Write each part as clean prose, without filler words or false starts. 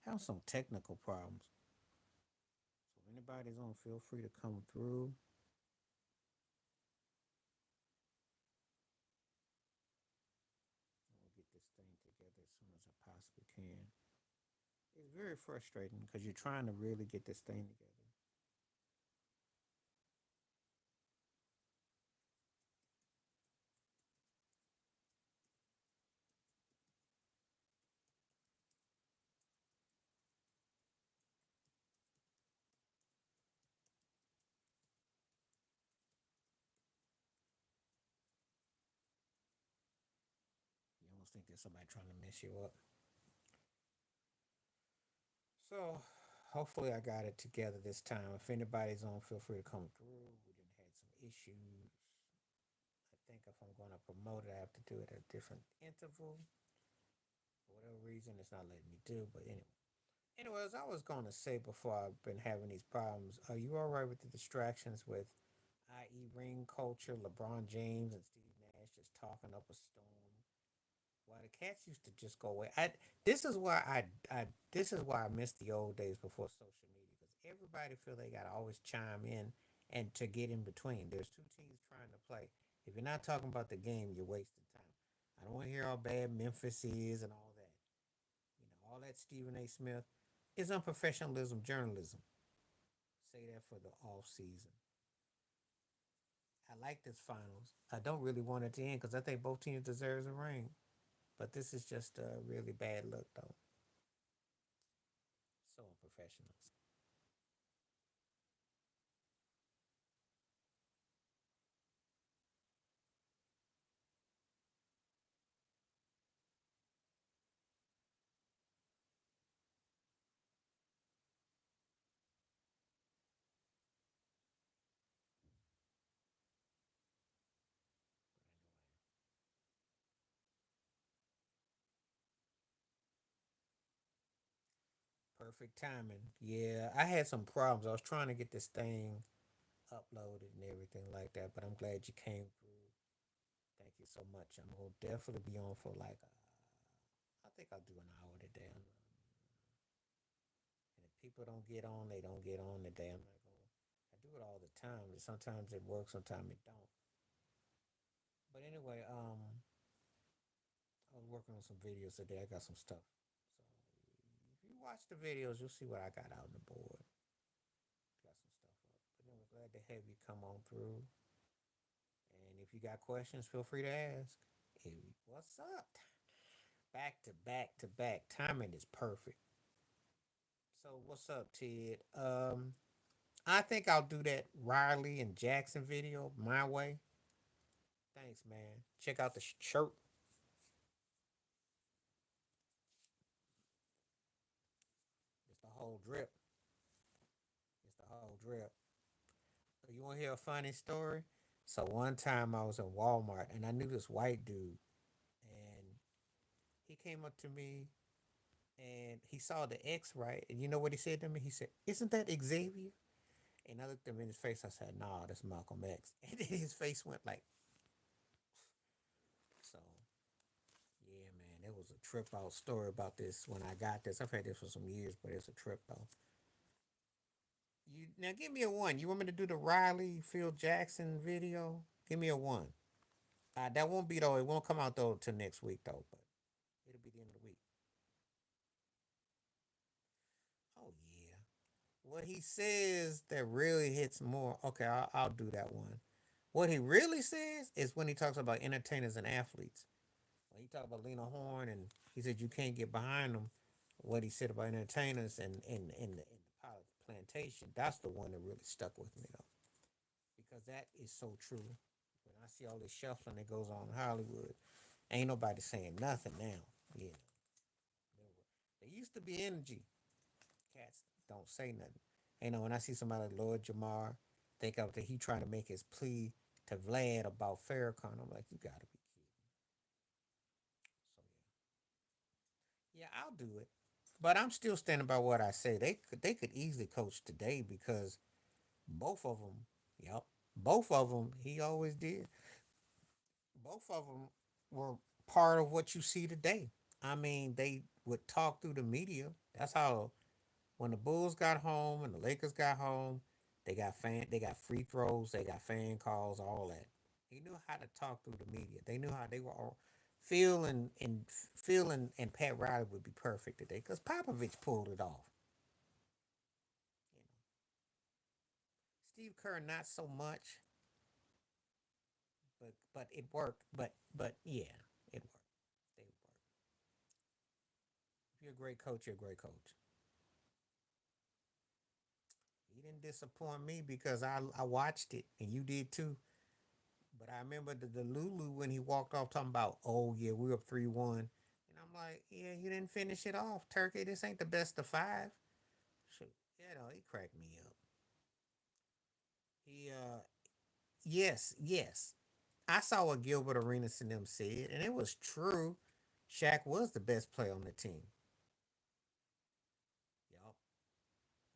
having some technical problems. So if anybody's on, feel free to come through. I'll get this thing together as soon as I possibly can. It's very frustrating because you're trying to really get this thing together. You almost think there's somebody trying to mess you up. So hopefully I got it together this time. If anybody's on, feel free to come through. We didn't had some issues. I think if I'm going to promote it, I have to do it at a different interval. For whatever reason, it's not letting me do. But anyway. Anyways, I was going to say before I've been having these problems, are you all right with the distractions with, i.e., ring culture, LeBron James and Steve Nash just talking up a storm? Why the cats used to just go away. This is why this is why I miss the old days before social media because everybody feel they gotta always chime in and to get in between. There's two teams trying to play. If you're not talking about the game, you're wasting time. I don't want to hear how bad Memphis is and all that. All that Stephen A. Smith is unprofessionalism journalism. Say that for the off season. I like this finals. I don't really want it to end because I think both teams deserves a ring. But this is just a really bad look, though. So unprofessional. Perfect timing. Yeah, I had some problems. I was trying to get this thing uploaded and everything like that, but I'm glad you came through. Thank you so much. I'm gonna definitely be on for like, I think I'll do an hour today. And if people don't get on, they don't get on today. I'm not gonna. I do it all the time. Sometimes it works, sometimes it don't. But anyway, I was working on some videos today. I got some stuff. So if you watch the videos, you'll see what I got out on the board. Got some stuff up. But anyway, glad to have you come on through. And if you got questions, feel free to ask. Hey, what's up? Back to back to back. Timing is perfect. So what's up, Ted? I think I'll do that Riley and Jackson video my way. Thanks, man. Check out the shirt. It's the whole drip. It's the whole drip. You want to hear a funny story? So one time I was in Walmart and I knew this white dude, and he came up to me and he saw the X, right? And you know what he said to me? He said, "Isn't that Xavier?" And I looked him in his face. I said, "Nah, that's Malcolm X." And then his face went like, so. Yeah, man, it was a trip out story about this when I got this. I've had this for some years, but it's a trip though. You now give me a one. You want me to do the Riley Phil Jackson video? Give me a one. That won't be though. It won't come out though till next week though, but it'll be the end of the week. Oh yeah. What he says that really hits more. Okay, I'll do that one. What he really says is when he talks about entertainers and athletes. When he talked about Lena Horne and he said you can't get behind them. What he said about entertainers and the pilot plantation. That's the one that really stuck with me though, because that is so true. When I see all this shuffling that goes on in Hollywood, ain't nobody saying nothing now. You know, there used to be energy. Cats don't say nothing. When I see somebody like Lord Jamar, think of that he trying to make his plea to Vlad about Farrakhan. I'm like, you gotta be kidding. So yeah, I'll do it. But I'm still standing by what I say. They could easily coach today because both of them, yep, both of them. He always did. Both of them were part of what you see today. I mean, they would talk through the media. That's how when the Bulls got home and the Lakers got home, they got free throws, they got fan calls, all that. He knew how to talk through the media. They knew how they were all Phil and Pat Riley would be perfect today because Popovich pulled it off. You know, Steve Kerr not so much, but it worked. But yeah, it worked. They worked. If you're a great coach, you're a great coach. He didn't disappoint me because I watched it and you did too. But I remember the Lulu when he walked off talking about, oh yeah, we're up 3-1. And I'm like, yeah, you didn't finish it off, Turkey. This ain't the best of five. Shoot, he cracked me up. He yes, yes. I saw what Gilbert Arenas and them said, and it was true. Shaq was the best player on the team. Yup.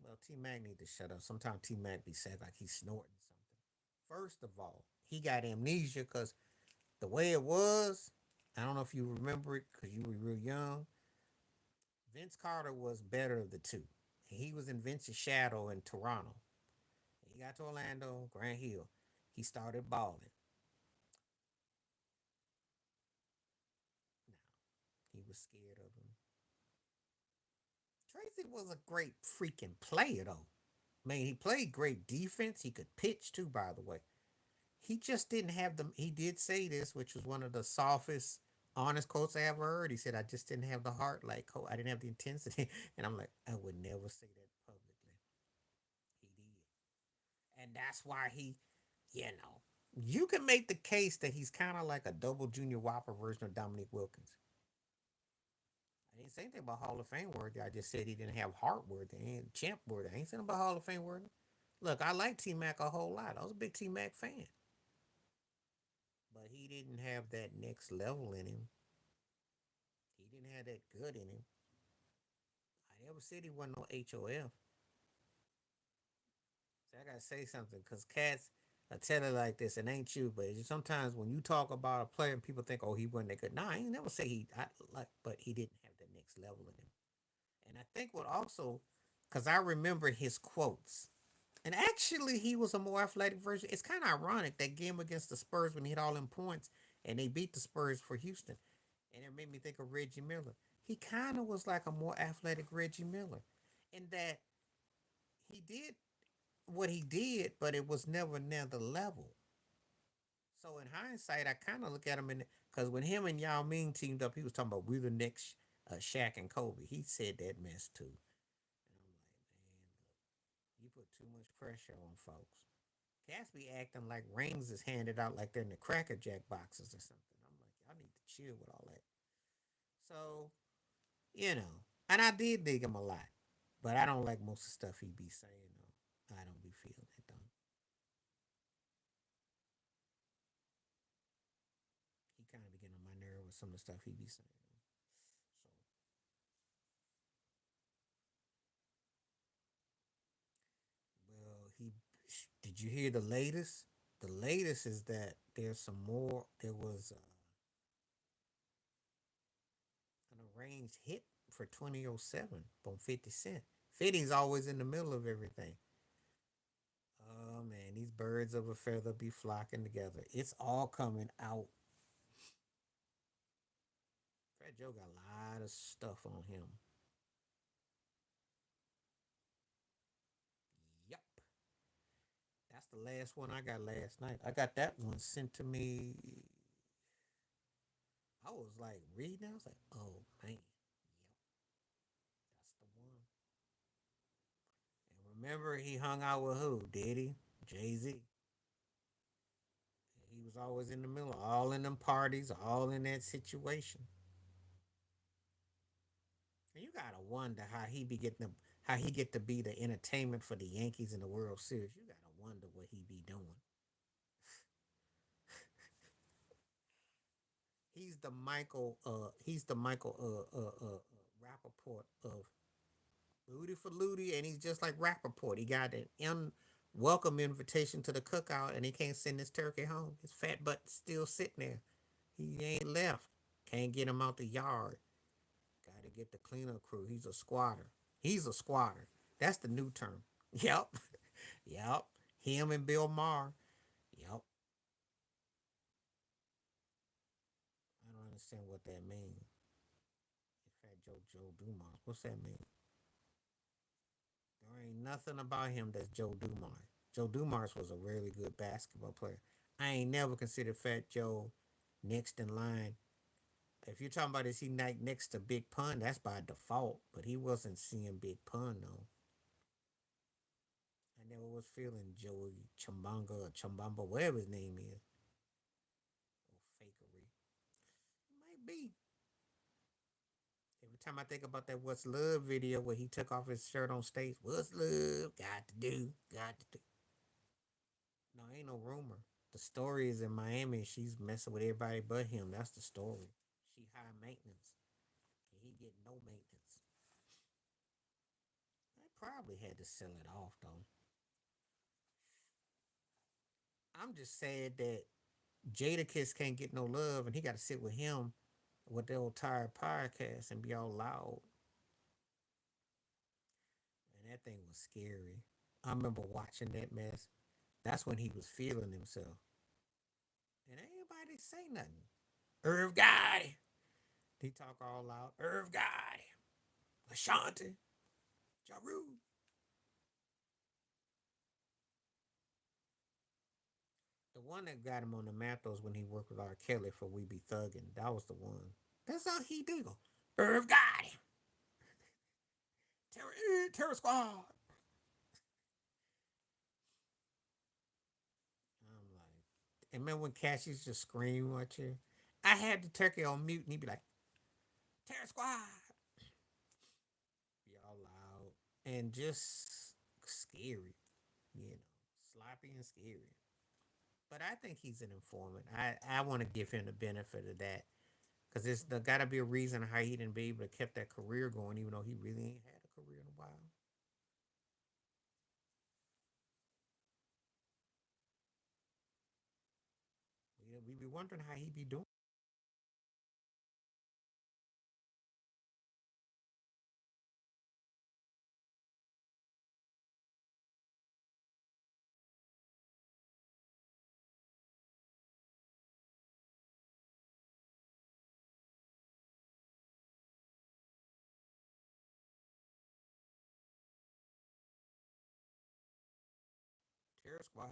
Well, T Mac need to shut up. Sometimes T Mac be sad like he's snorting something. First of all, he got amnesia because the way it was, I don't know if you remember it because you were real young. Vince Carter was better of the two. He was in Vince's shadow in Toronto. He got to Orlando, Grant Hill. He started balling. Now, he was scared of him. Tracy was a great freaking player, though. Man, he played great defense. He could pitch, too, by the way. He just didn't have the. He did say this, which was one of the softest, honest quotes I ever heard. He said, "I just didn't have the heart, like I didn't have the intensity." And I'm like, I would never say that publicly. He did, and that's why you can make the case that he's kind of like a double Junior Whopper version of Dominique Wilkins. I didn't say anything about Hall of Fame worthy. I just said he didn't have heart worthy and champ worthy. I ain't saying about Hall of Fame worthy. Look, I like T Mac a whole lot. I was a big T Mac fan, but he didn't have that next level in him. He didn't have that good in him. I never said he wasn't no HOF. So I gotta say something because cats I tell it like this, and ain't you, but sometimes when you talk about a player and people think, oh, he wasn't that good. Nah, I ain't never say but he didn't have the next level in him. And I think what also, because I remember his quotes, and actually he was a more athletic version. It's kind of ironic that game against the Spurs when he hit all them points and they beat the Spurs for Houston, and it made me think of Reggie Miller. He kind of was like a more athletic Reggie Miller, in that he did what he did, but it was never near the level. So in hindsight, I kind of look at him in because when him and Yao Ming teamed up, he was talking about we the next Shaq and Kobe. He said that mess too, and I'm like, man, look, you put too much pressure on folks. Cats be acting like rings is handed out like they're in the Cracker Jack boxes or something. I'm like, y'all need to chill with all that. So and I did dig him a lot, but I don't like most of the stuff he be saying. Though I don't be feeling it though. He kind of be getting on my nerve with some of the stuff he be saying. So, well, he did you hear the latest? The latest is that there's some more. There was an arranged hit for 2007 from 50 Cent. 50's always in the middle of everything. Oh man, these birds of a feather be flocking together. It's all coming out. Fat Joe got a lot of stuff on him. Yup. That's the last one I got last night. I got that one sent to me. I was like reading. I was like, oh man, yep, that's the one. And remember, he hung out with who? Did he? Jay Z. He was always in the middle, all in them parties, all in that situation. And you gotta wonder how he get to be the entertainment for the Yankees in the World Series. You gotta wonder what he be doing. He's the Michael Rappaport of Ludi for Ludi, and he's just like Rappaport. He got an unwelcome invitation to the cookout, and he can't send his turkey home. His fat butt still sitting there. He ain't left. Can't get him out the yard. Got to get the cleanup crew. He's a squatter. He's a squatter. That's the new term. Yep. Yep. Him and Bill Maher. Yep. I don't understand what that means. Fat Joe Dumars. What's that mean? There ain't nothing about him that's Joe Dumars. Joe Dumars was a really good basketball player. I ain't never considered Fat Joe next in line. If you're talking about is he next to Big Pun, that's by default. But he wasn't seeing Big Pun though. I never was feeling Joey Chumbanga or Chumbamba, whatever his name is. Or fakery. It might be. Every time I think about that What's Love video where he took off his shirt on stage, what's love got to do? Got to do. No, ain't no rumor. The story is in Miami. She's messing with everybody but him. That's the story. She high maintenance. And he get no maintenance. I probably had to sell it off though. I'm just sad that Jadakiss can't get no love and he got to sit with him with the old tired podcast and be all loud. And that thing was scary. I remember watching that mess. That's when he was feeling himself. And ain't nobody say nothing. Irv Gotti. He talk all loud. Irv Gotti. Ashanti. Jaru. The one that got him on the map was when he worked with R. Kelly for We Be Thuggin'. That was the one. That's all he did. Irv Gotti. Terror Squad. I'm like, and remember when Cassius just screamed at you? I had the turkey on mute and he'd be like, Terror Squad. Be all loud and just scary, you know, sloppy and scary. But I think he's an informant. I want to give him the benefit of that because there's got to be a reason how he didn't be able to keep that career going, even though he really ain't had a career in a while. We be wondering how he be doing. Terror Squad,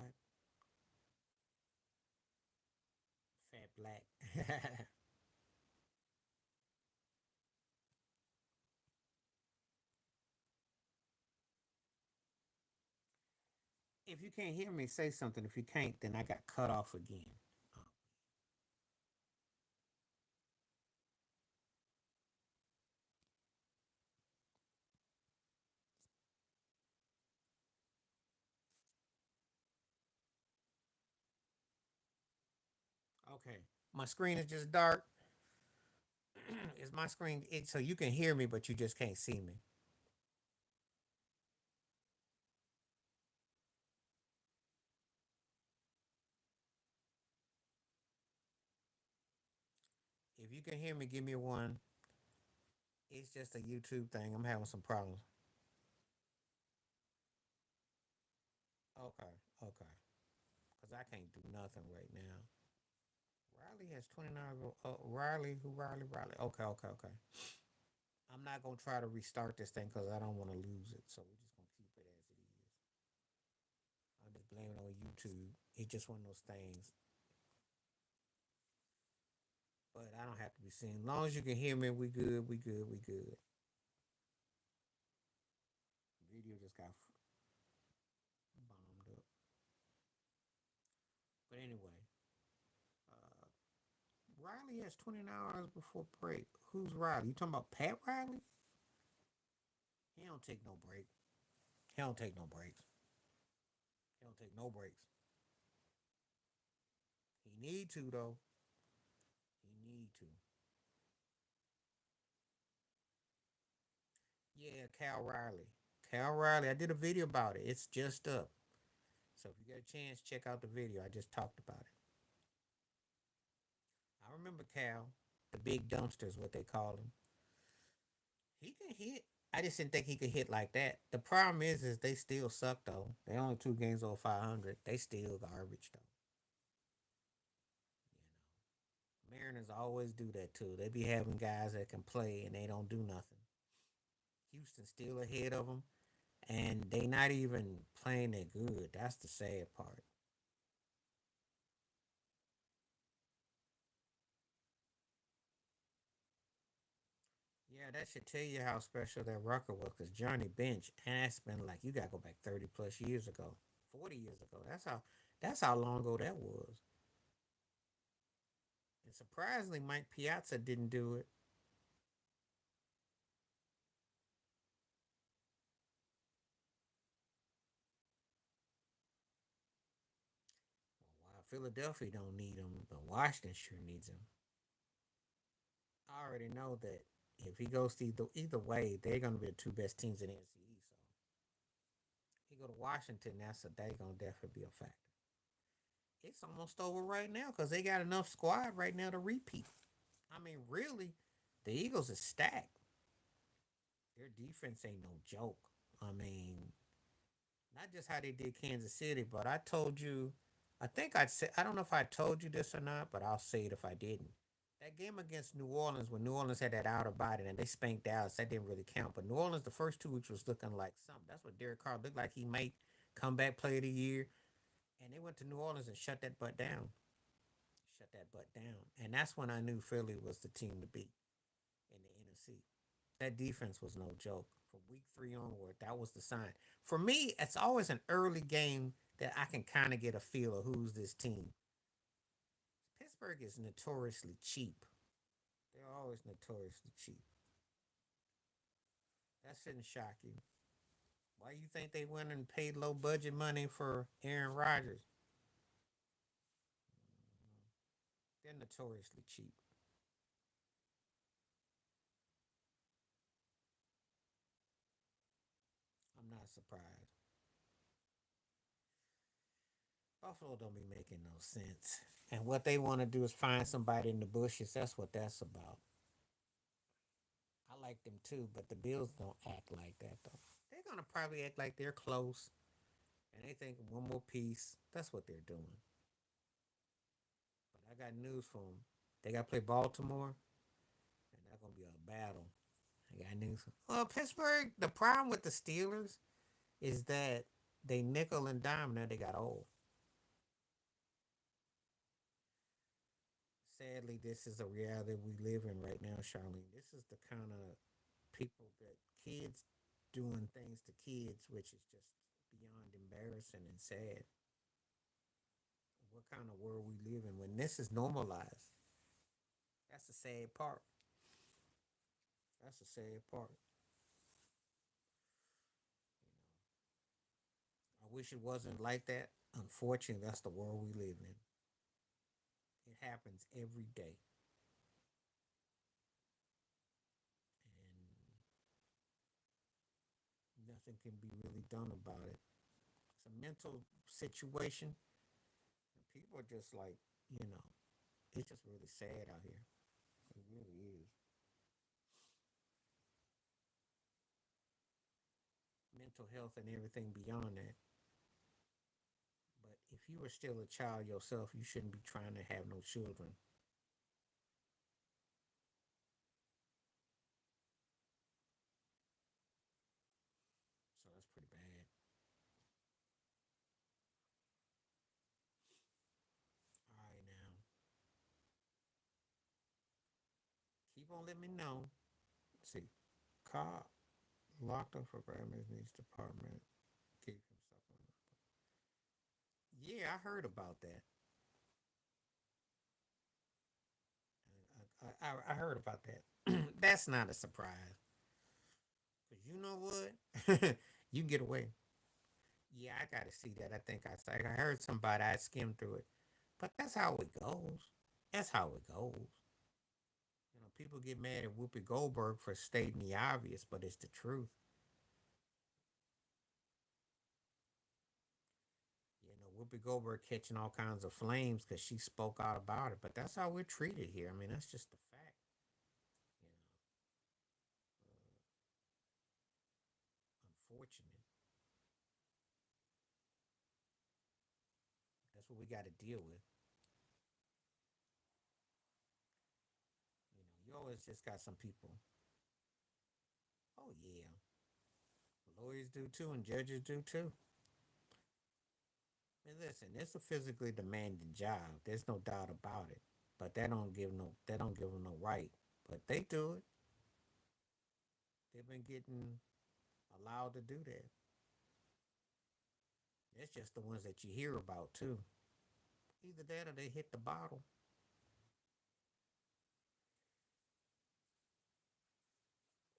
Fat Black. If you can't hear me, say something. If you can't, then I got cut off again. Okay, my screen is just dark. Is my screen so you can hear me, but you just can't see me? If you can hear me, give me one. It's just a YouTube thing. I'm having some problems. Okay, okay. Because I can't do nothing right now. Riley has 29. Riley, who Riley? Riley. Okay, okay, okay. I'm not going to try to restart this thing because I don't want to lose it. So we're just going to keep it as it is. I'm just blaming it on YouTube. It's just one of those things. But I don't have to be seen. As long as you can hear me, we good, we good, we good. Video just got bombed up. But anyway, uh, Riley has 29 hours before break. Who's Riley? You talking about Pat Riley? He don't take no break. He don't take no breaks. He don't take no breaks. He need to though. He need to. Yeah, Cal Riley. Cal Riley. I did a video about it. It's just up. So if you get a chance, check out the video. I just talked about it. I remember Cal. The big dumpster is what they call him. He can hit. I just didn't think he could hit like that. The problem is they still suck though. They only 2 games over 500. They still garbage though. You know, Mariners always do that too. They be having guys that can play and they don't do nothing. Houston's still ahead of them, and they not even playing that good. That's the sad part. Yeah, that should tell you how special that Rucker was, because Johnny Bench, and that's been like you gotta go back 30 plus years ago, 40 years ago. That's how long ago that was. And surprisingly, Mike Piazza didn't do it. While Philadelphia don't need him, but Washington sure needs him. I already know that if he goes to either way, they're gonna be the two best teams in the NCE. So he go to Washington, they gonna definitely be a factor. It's almost over right now because they got enough squad right now to repeat. I mean, really, the Eagles is stacked. Their defense ain't no joke. I mean, not just how they did Kansas City, but I told you, I think I'd say, I don't know if I told you this or not, but I'll say it if I didn't. That game against New Orleans, when New Orleans had that outer body and they spanked Dallas, that didn't really count. But New Orleans, the first 2 weeks was looking like something. That's what Derek Carr looked like. He might come back play of the year. And they went to New Orleans and shut that butt down. Shut that butt down. And that's when I knew Philly was the team to beat in the NFC. That defense was no joke. From week 3 onward, that was the sign. For me, it's always an early game that I can kind of get a feel of who's this team. Pittsburgh is notoriously cheap. They're always notoriously cheap. That shouldn't shock you. Why you think they went and paid low budget money for Aaron Rodgers? They're notoriously cheap. I'm not surprised. Buffalo don't be making no sense. And what they want to do is find somebody in the bushes. That's what that's about. I like them too, but the Bills don't act like that though. They're gonna probably act like they're close and they think one more piece. That's what they're doing. But I got news for them. They got to play Baltimore, and that's gonna be a battle. I got news. Well, Pittsburgh. The problem with the Steelers is that they nickel and dime. Now they got old. Sadly, this is a reality we live in right now, Charlene. This is the kind of people that kids doing things to kids, which is just beyond embarrassing and sad. What kind of world we live in when this is normalized? That's the sad part. That's the sad part. I wish it wasn't like that. Unfortunately, that's the world we live in. It happens every day, and nothing can be really done about it. It's a mental situation. And people are just like, you know, it's just really sad out here. It really is. Mental health and everything beyond that. But if you were still a child yourself, you shouldn't be trying to have no children. So that's pretty bad. All right, now keep on letting me know. Let's see, car locked up for Grammys needs department. Gave himself on. Yeah, I heard about that. I heard about that. That's not a surprise. Cause you know what, you get away. Yeah, I got to see that. I heard somebody. I skimmed through it, but that's how it goes. That's how it goes. People get mad at Whoopi Goldberg for stating the obvious, but it's the truth. Whoopi Goldberg catching all kinds of flames because she spoke out about it, but that's how we're treated here. I mean, that's just the fact. You know, unfortunate. That's what we got to deal with. You always just got some people. Oh yeah, lawyers do too, and judges do too. And listen, it's a physically demanding job. There's no doubt about it. But that don't give them no right. But they do it. They've been getting allowed to do that. It's just the ones that you hear about too. Either that or they hit the bottle.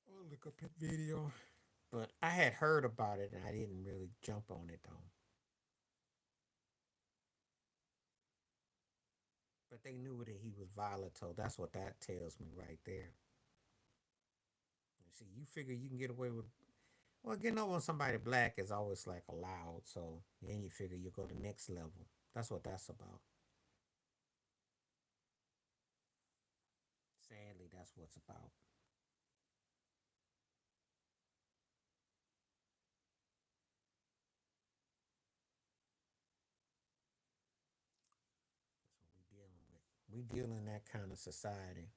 I'll look up that video. But I had heard about it and I didn't really jump on it though. But they knew that he was volatile. That's what that tells me right there. You see, you figure you can get away with, well, getting over on somebody black is always like allowed. So then you figure you go to the next level. That's what that's about. Sadly, that's what's about. That's what we dealing with. We deal in that kind of society.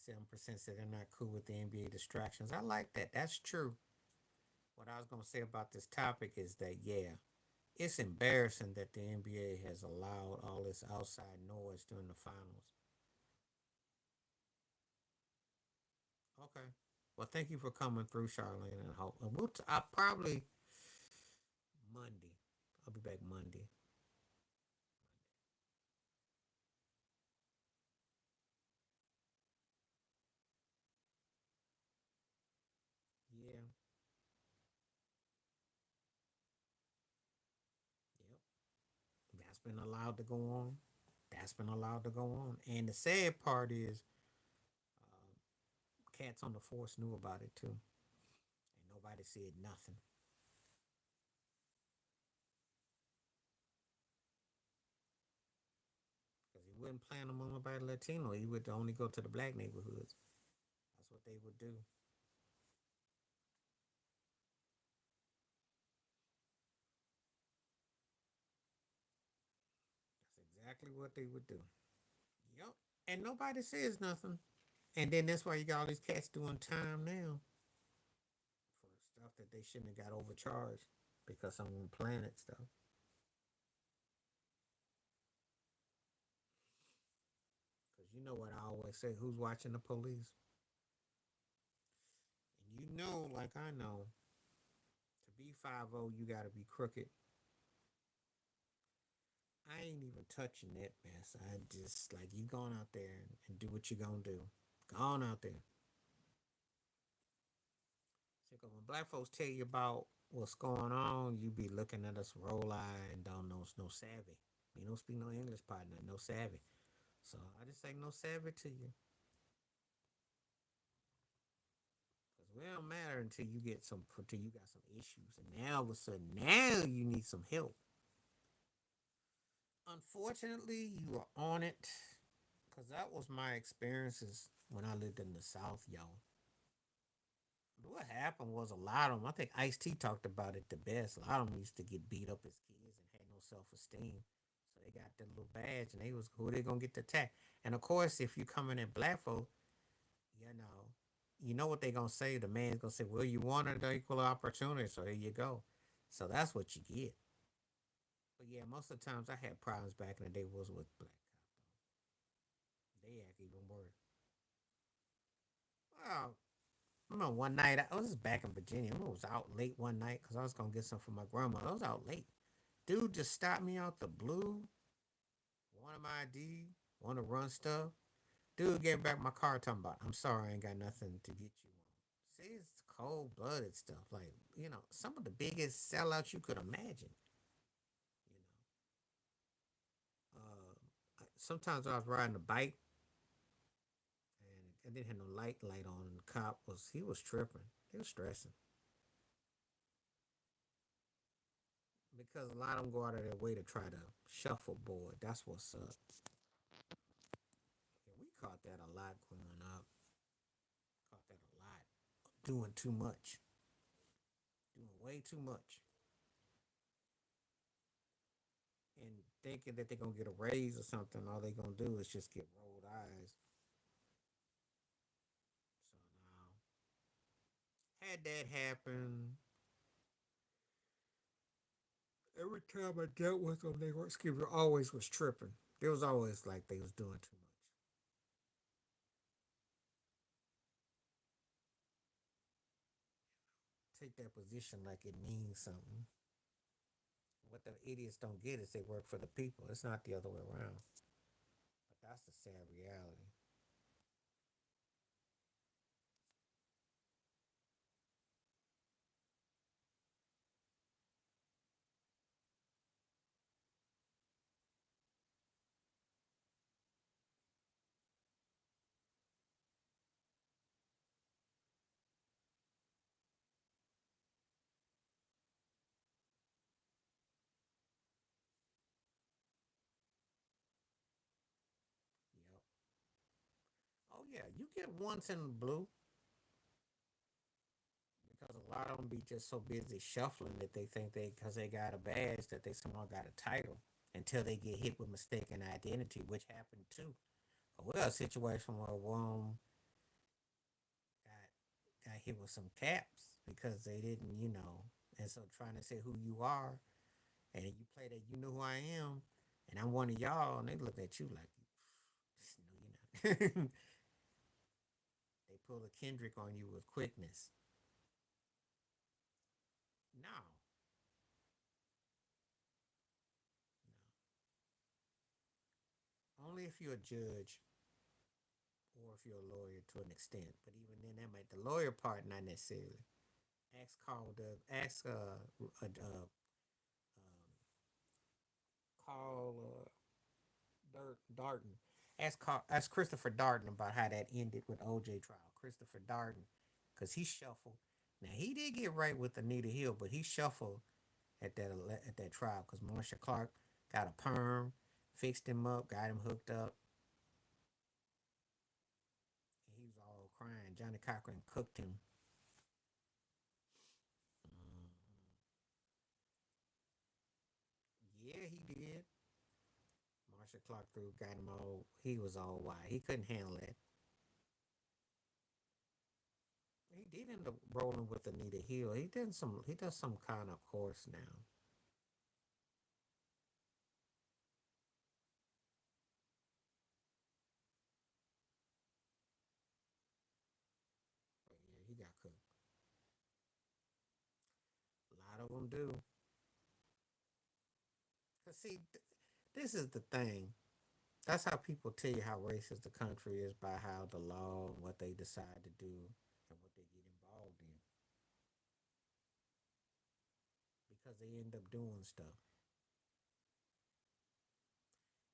67% said they're not cool with the NBA distractions. I like that. That's true. What I was gonna say about this topic is that yeah, it's embarrassing that the NBA has allowed all this outside noise during the finals. Okay. Well, thank you for coming through, Charlene, and hope. And I probably Monday. I'll be back Monday. Yeah. Yep. That's been allowed to go on. That's been allowed to go on. And the sad part is, cats on the force knew about it too, and nobody said nothing because he wouldn't plan them on nobody Latino. He would only go to the black neighborhoods. That's what they would do. That's exactly what they would do. Yep. And nobody says nothing. And then that's why you got all these cats doing time now for stuff that they shouldn't have got overcharged because someone planted stuff. Because you know what I always say, who's watching the police? And you know, like I know, to be 5-0, you got to be crooked. I ain't even touching that mess. I just, like, you going out there and do what you going to do. Go on out there. So, when black folks tell you about what's going on, you be looking at us roll eye and don't know no savvy. You don't speak no English, partner, no savvy. So I just say no savvy to you. Because we don't matter until you got some issues. And now all of a sudden, now you need some help. Unfortunately, you are on it. Because that was my experiences when I lived in the South, y'all. What happened was a lot of them, I think Ice T talked about it the best. A lot of them used to get beat up as kids and had no self esteem. So they got that little badge and they was who they gonna get the attack. And of course, if you come in at black folk, you know what they gonna say. The man's gonna say, "Well, you wanted the equal opportunity, so here you go." So that's what you get. But yeah, most of the times I had problems back in the day was with black cop though. They act even worse. Well, I remember one night I was back in Virginia. I was out late one night because I was gonna get some for my grandma. I was out late. Dude just stopped me out the blue. Wanted my ID. Want to run stuff. Dude gave back my car talking about, I'm sorry, I ain't got nothing to get you on. See, it's cold blooded stuff. Like, some of the biggest sellouts you could imagine. You Sometimes I was riding a bike and I didn't have no light on, and the cop he was tripping. He was stressing because a lot of them go out of their way to try to shuffleboard. That's what's up. Yeah, we caught that a lot growing up. doing too much, doing way too much, and thinking that they're gonna get a raise or something. All they're gonna do is just get rolled eyes. So now, had that happen, every time I dealt with them, they were excuse me, always was tripping. It was always like they was doing too much. Take that position like it means something. What the idiots don't get is they work for the people. It's not the other way around. But that's the sad reality. Yep. Oh yeah, you get once in blue because a lot of them be just so busy shuffling that they think they because they got a badge that they somehow got a title until they get hit with mistaken identity, which happened too. We got a situation where one got hit with some caps because they didn't, and so trying to say who you are, and you play that you know who I am, and I'm one of y'all, and they look at you like, no, you're not. They pull a Kendrick on you with quickness. No, no. Only if you're a judge or if you're a lawyer to an extent. But even then, that might the lawyer part not necessarily. Ask call Darden. Ask Christopher Darden about how that ended with OJ trial. Christopher Darden, because he shuffled. Now he did get right with Anita Hill, but he shuffled at that trial because Marsha Clark got a perm, fixed him up, got him hooked up, and he was all crying. Johnny Cochran cooked him. Mm, yeah, he did. Marsha Clark threw got him all. He was all white. He couldn't handle it. He did end up rolling with Anita Hill. He did some. He does some kind of course now. But yeah, he got cooked. A lot of them do. Cause see, this is the thing. That's how people tell you how racist the country is by how the law and what they decide to do and what they get involved in because they end up doing stuff.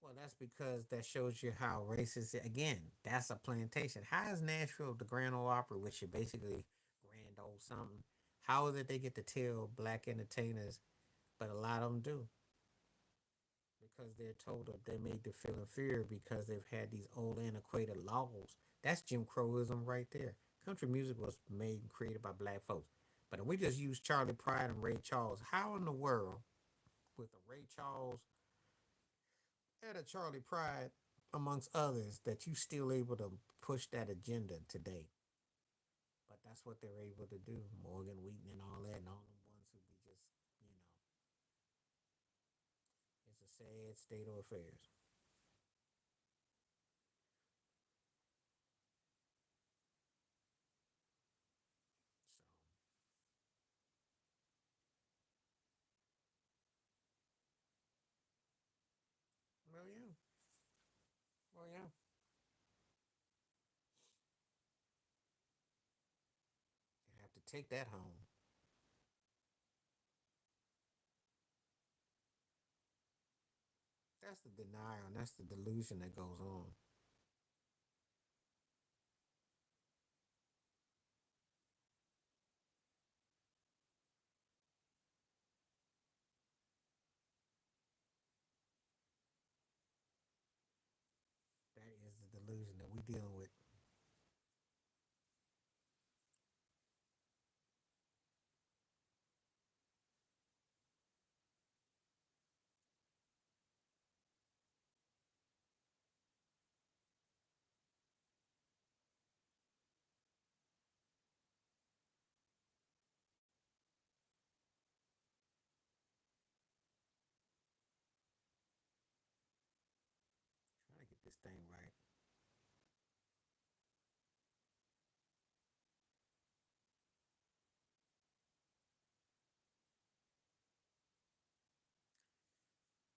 Well, that's because that shows you how racist. Again, that's a plantation. How is Nashville the Grand Ole Opry, which is basically Grand Ole something? How is it they get to tell black entertainers, but a lot of them do because they're told that they made to feel inferior because they've had these old antiquated laws. That's Jim Crowism right there. Country music was made and created by black folks. But if we just use Charlie Pride and Ray Charles, how in the world, with a Ray Charles and a Charlie Pride, amongst others, that you still able to push that agenda today? But that's what they're able to do. Morgan Wheaton and all that, and all the ones who be just, you know, it's a sad state of affairs. So, well, yeah. Well, yeah. You have to take that home. That's the denial, and that's the delusion that goes on. That is the delusion that we dealing with. thing right.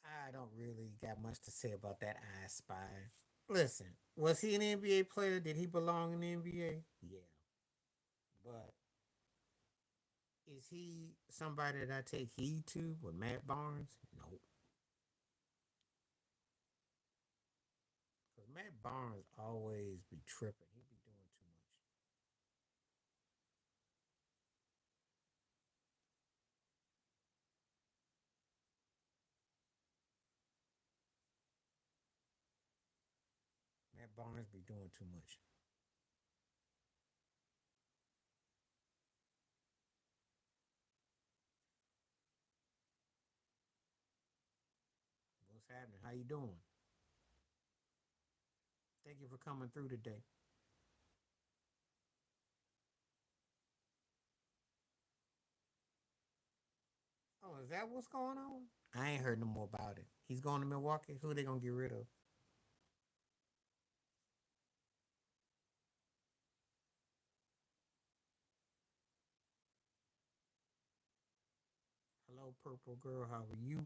I don't really got much to say about that I Spy. Listen, was he an NBA player? Did he belong in the NBA? Yeah. But is he somebody that I take heed to with Matt Barnes? Nope. Because Matt Barnes always be tripping. He be doing too much. Matt Barnes be doing too much. What's happening? How you doing? Thank you for coming through today. Oh, is that what's going on? I ain't heard no more about it. He's going to Milwaukee. Who they gonna get rid of? Hello, purple girl. How are you?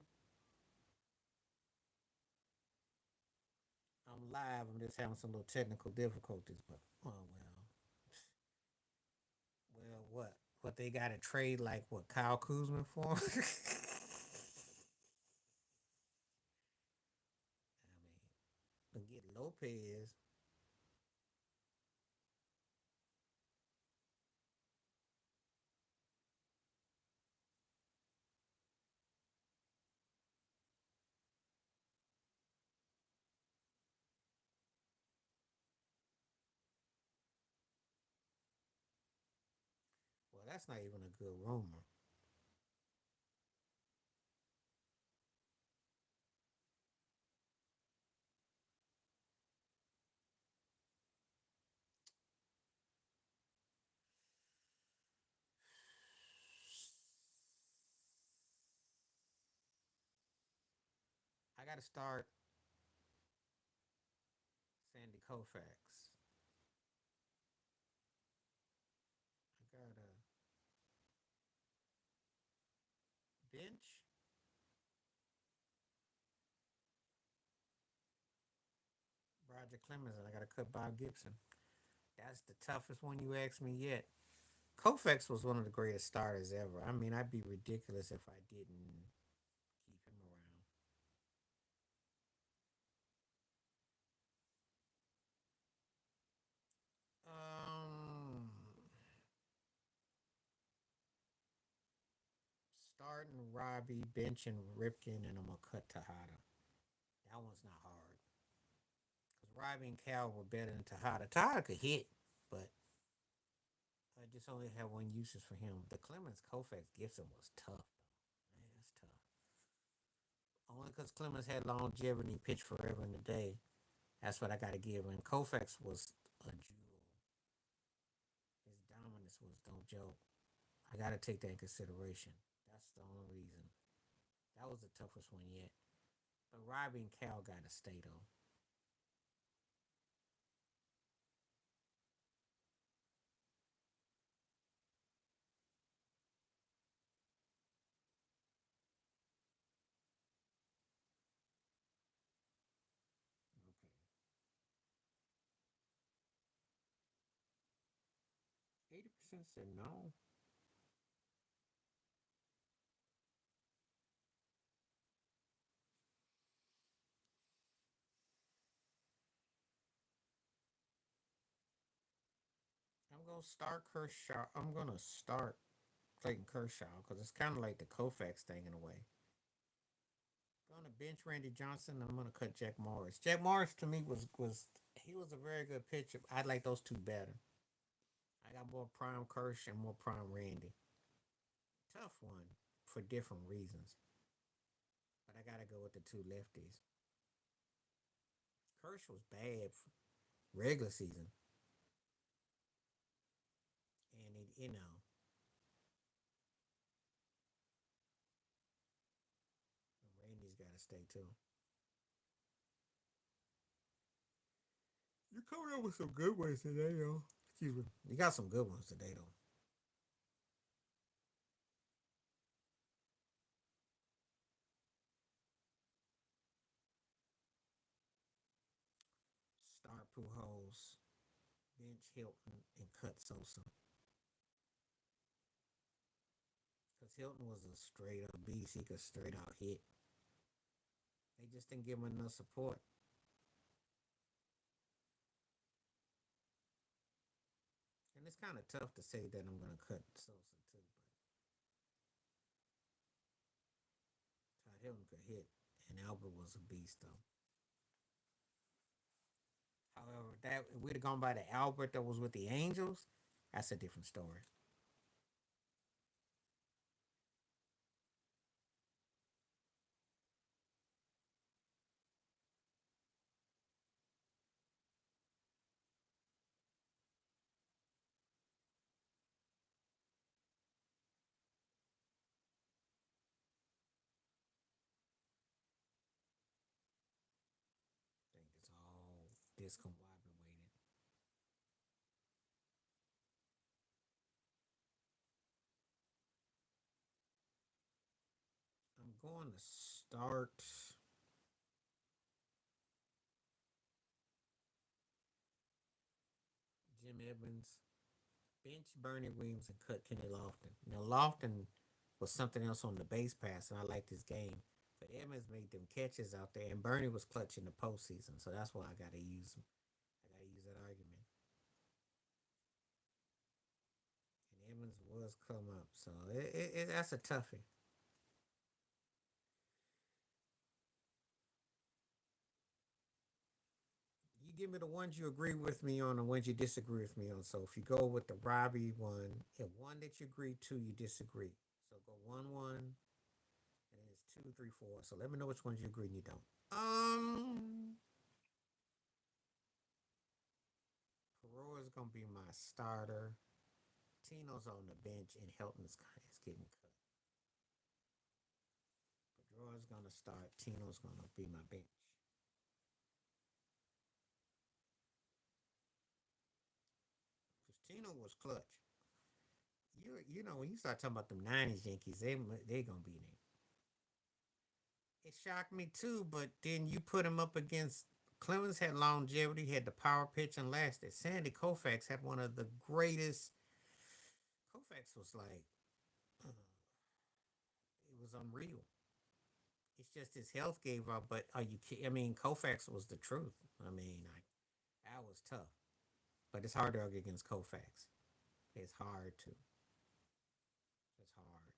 I'm live. I'm just having some little technical difficulties, but oh well. Well, what? What they got to trade like what Kyle Kuzma for? I mean, get Lopez. Well, that's not even a good rumor. I got to start Sandy Koufax. I got to bench Roger Clemens, and I got to cut Bob Gibson. That's the toughest one you asked me yet. Koufax was one of the greatest starters ever. I mean, I'd be ridiculous if I didn't keep him around. Um, Starting Robbie, benching Ripken, and I'm gonna cut Tejada. That one's not hard because Robbie and Cal were better than Tejada. Tejada could hit, but I just only had one uses for him. The Clemens Koufax Gibson was tough. Man, that's tough. Only because Clemens had longevity, pitched forever in the day. That's what I got to give. And Koufax was a jewel. His dominance was no joke. I got to take that in consideration. That's the only reason. That was the toughest one yet. But Robbie and Cal got to stay though. Okay. 80% said no. I'm gonna start Kershaw. I'm gonna start Clayton Kershaw because it's kind of like the Koufax thing in a way. Gonna bench Randy Johnson. I'm gonna cut Jack Morris. Jack Morris to me was he was a very good pitcher. I like those two better. I got more prime Kersh and more prime Randy. Tough one for different reasons, but I gotta go with the two lefties. Kersh was bad for regular season, and Randy's got to stay too. Coming up with some good ones today, though. Excuse me. You got some good ones today, though. Start Pujols, bench Hilton, and cut Sosa. Because Hilton was a straight up beast. He could straight out hit. They just didn't give him enough support. And it's kind of tough to say that I'm going to cut Sosa too. But Todd Hilton could hit. And Albert was a beast, though. However, that if we'd have gone by the Albert that was with the Angels, that's a different story. I think it's all discombobulated. I'm going to start Jim Evans, bench Bernie Williams, and cut Kenny Lofton. Now, Lofton was something else on the base pass, and I liked his game. But Evans made them catches out there, and Bernie was clutch in the postseason, so that's why I got to use him. I got to use that argument. And Evans was come up, so that's a toughie. You give me the ones you agree with me on and ones you disagree with me on. So if you go with the Robbie one, and one that you agree, two you disagree. So go 1-1, and then it's 2, 3, 4. So let me know which ones you agree and you don't. Perora's gonna be my starter. Tino's on the bench, and Helton's getting cut. Pedrora's gonna start. Tino's gonna be my bench. Because Tino was clutch. You know when you start talking about them '90s Yankees, they gonna be there. It shocked me too, but then you put him up against Clemens had longevity, had the power pitch and lasted. Sandy Koufax had one of the greatest. Koufax was like, it was unreal. It's just his health gave up. But are you kidding? I mean, Koufax was the truth. I mean, that was tough. But it's hard to argue against Koufax. It's hard to. It's hard.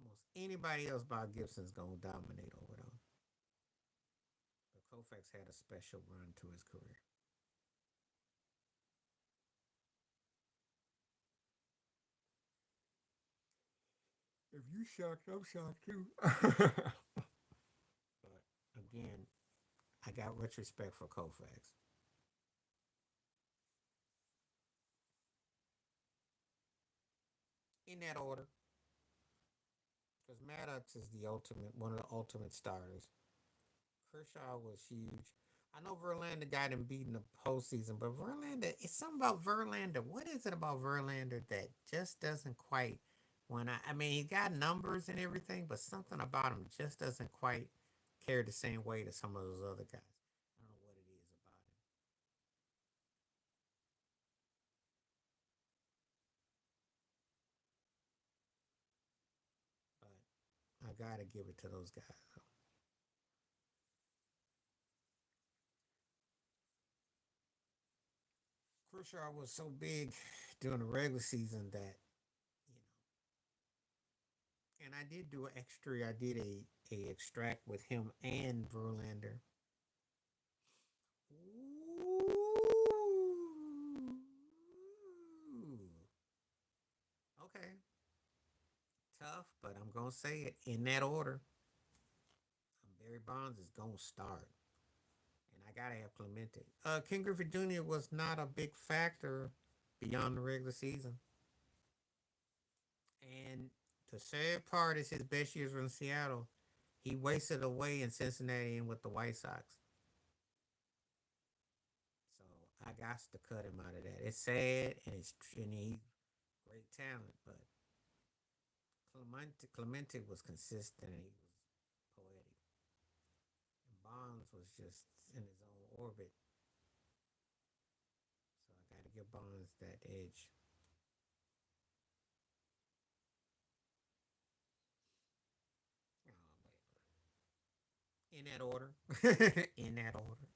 Almost anybody else, Bob Gibson's gonna dominate over them. But Koufax had a special run to his career. If you shocked, I'm shocked too. But again, I got much respect for Koufax. In that order, because Maddox is the ultimate, one of the ultimate starters. Kershaw was huge. I know Verlander got him beat in the postseason, but Verlander, it's something about Verlander. What is it about Verlander that just doesn't quite? I mean, he got numbers and everything, but something about him just doesn't quite carry the same weight as some of those other guys. I don't know what it is about him, but I gotta give it to those guys. Kershaw was so big during the regular season that you know, and I did do an extra. I did a extract with him and Verlander. Ooh. Okay, tough, but I'm gonna say it in that order. Barry Bonds is gonna start, and I gotta have Clemente. King Griffey Jr. was not a big factor beyond the regular season, and the sad part is his best years were in Seattle. He wasted away in Cincinnati and with the White Sox. I got to cut him out of that. It's sad and he's great talent, but Clemente was consistent and he was poetic. And Bonds was just in his own orbit, so I got to give Bonds that edge. Oh, in that order, in that order.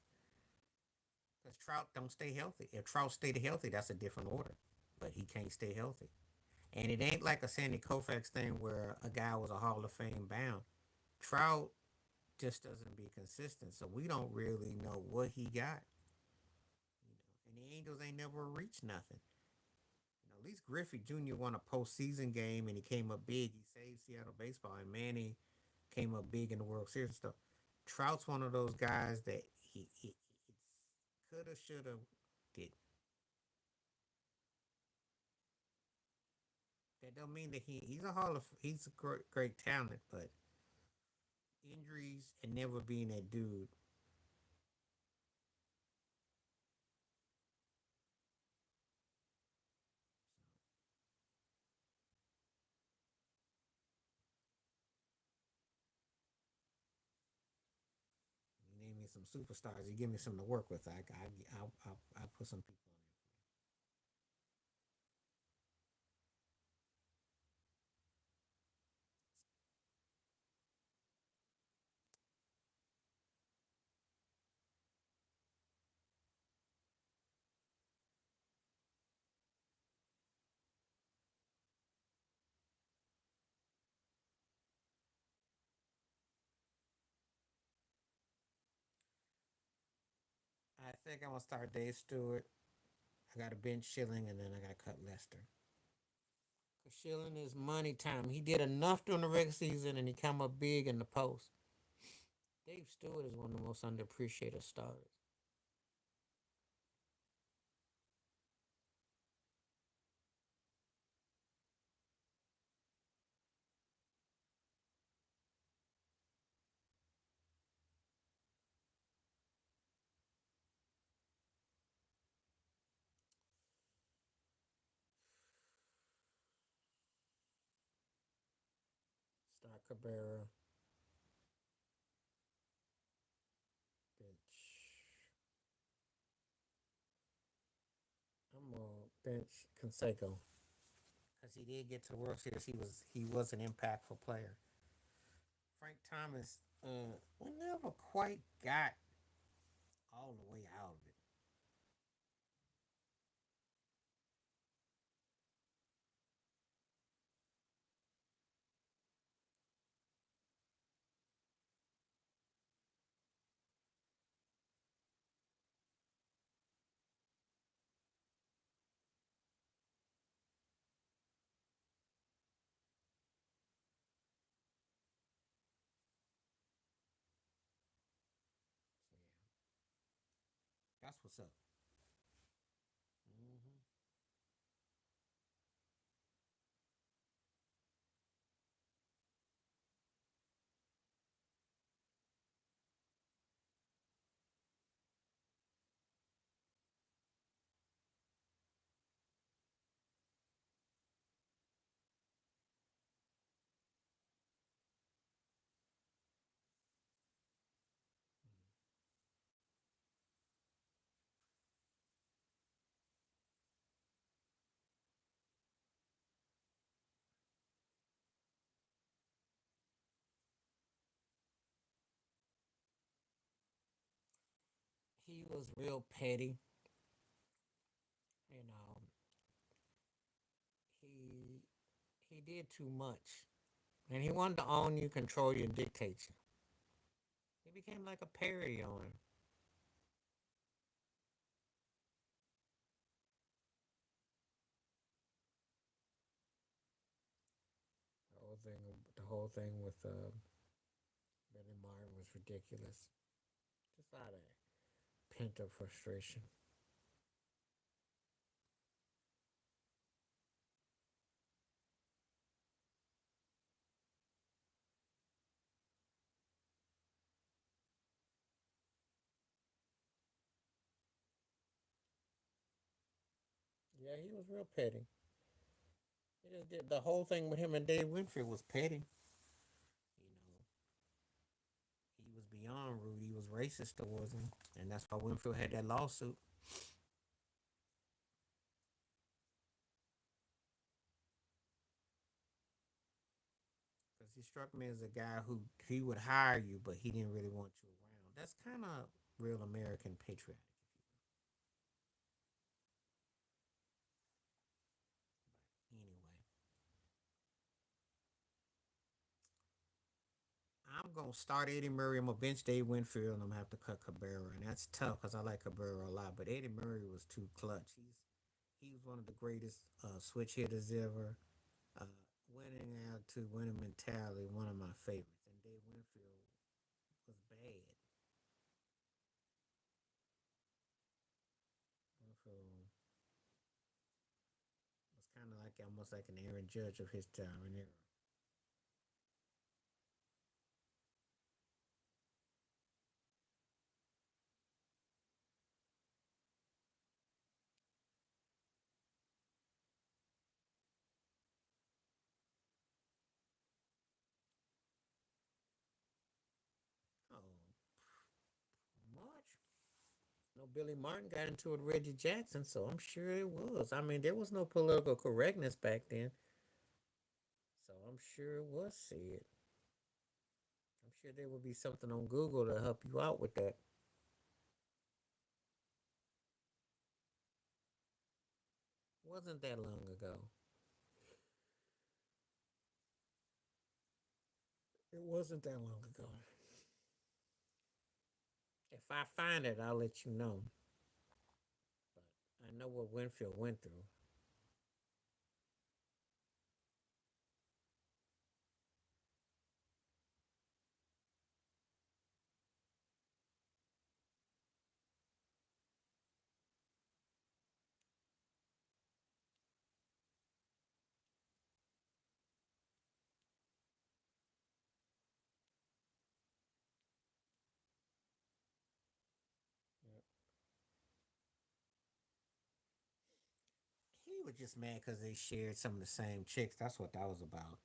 Because Trout don't stay healthy. If Trout stayed healthy, that's a different order. But he can't stay healthy. And it ain't like a Sandy Koufax thing where a guy was a Hall of Fame bound. Trout just doesn't be consistent, so we don't really know what he got. And the Angels ain't never reached nothing. At least Griffey Jr. won a postseason game and he came up big. He saved Seattle baseball, and Manny came up big in the World Series and stuff. Trout's one of those guys that he coulda, shoulda, did. That don't mean that he's a great talent, but injuries and never being that dude. You name me some superstars. You give me something to work with. I put some people on there. I think I'm gonna start Dave Stewart. I got to bench Schilling, and then I got to cut Lester. Cause Schilling is money time. He did enough during the regular season, and he come up big in the post. Dave Stewart is one of the most underappreciated starters. Start Cabrera, bench. I'm gonna bench Conseco because he did get to the World Series. He was an impactful player. Frank Thomas, we never quite got all the way out of it. So yeah, that's what's up. Hmm. He was real petty. You know, he he did too much, and he wanted to own you, control you, and dictate you. He became like a parody on him. The whole thing with Billy Martin was ridiculous. Just out of pent up frustration. Yeah, he was real petty. He just did the whole thing with him and Dave Winfield was petty. You know, he was beyond rude. He was racist towards him, and that's why Winfield had that lawsuit. Because he struck me as a guy who he would hire you, but he didn't really want you around. That's kind of real American patriotic. Anyway, I'm gonna start Eddie Murray. I'm gonna bench Dave Winfield, and I'm gonna have to cut Cabrera, and that's tough because I like Cabrera a lot. But Eddie Murray was too clutch. He was one of the greatest switch hitters ever. Uh, Winning attitude, winning mentality, one of my favorites. And Dave Winfield was bad. Winfield was kind of like almost like an Aaron Judge of his time and era. Oh, March. No, Billy Martin got into it with Reggie Jackson, so I'm sure it was. I mean, there was no political correctness back then, so I'm sure it was said. I'm sure there would be something on Google to help you out with that. Wasn't that long ago. It wasn't that long ago. If I find it, I'll let you know. But I know what Winfield went through. Yep. He was just mad because they shared some of the same chicks. That's what that was about.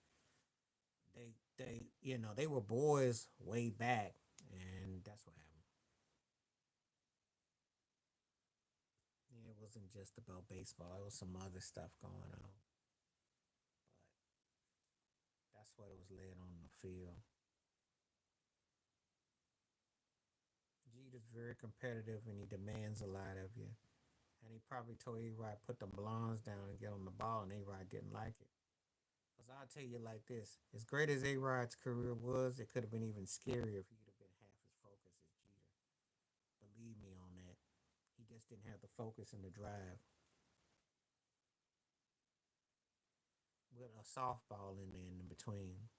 They were boys way back, and that's what happened. Yeah, it wasn't just about baseball. It was some other stuff going on, but that's what it was led on the field. Jeter's very competitive, and he demands a lot of you. And he probably told A-Rod put the blondes down and get on the ball, and A-Rod didn't like it. Because I'll tell you like this: as great as A-Rod's career was, it could have been even scarier if he'd have been half as focused as Jeter. Believe me on that. He just didn't have the focus and the drive with a softball in there in between.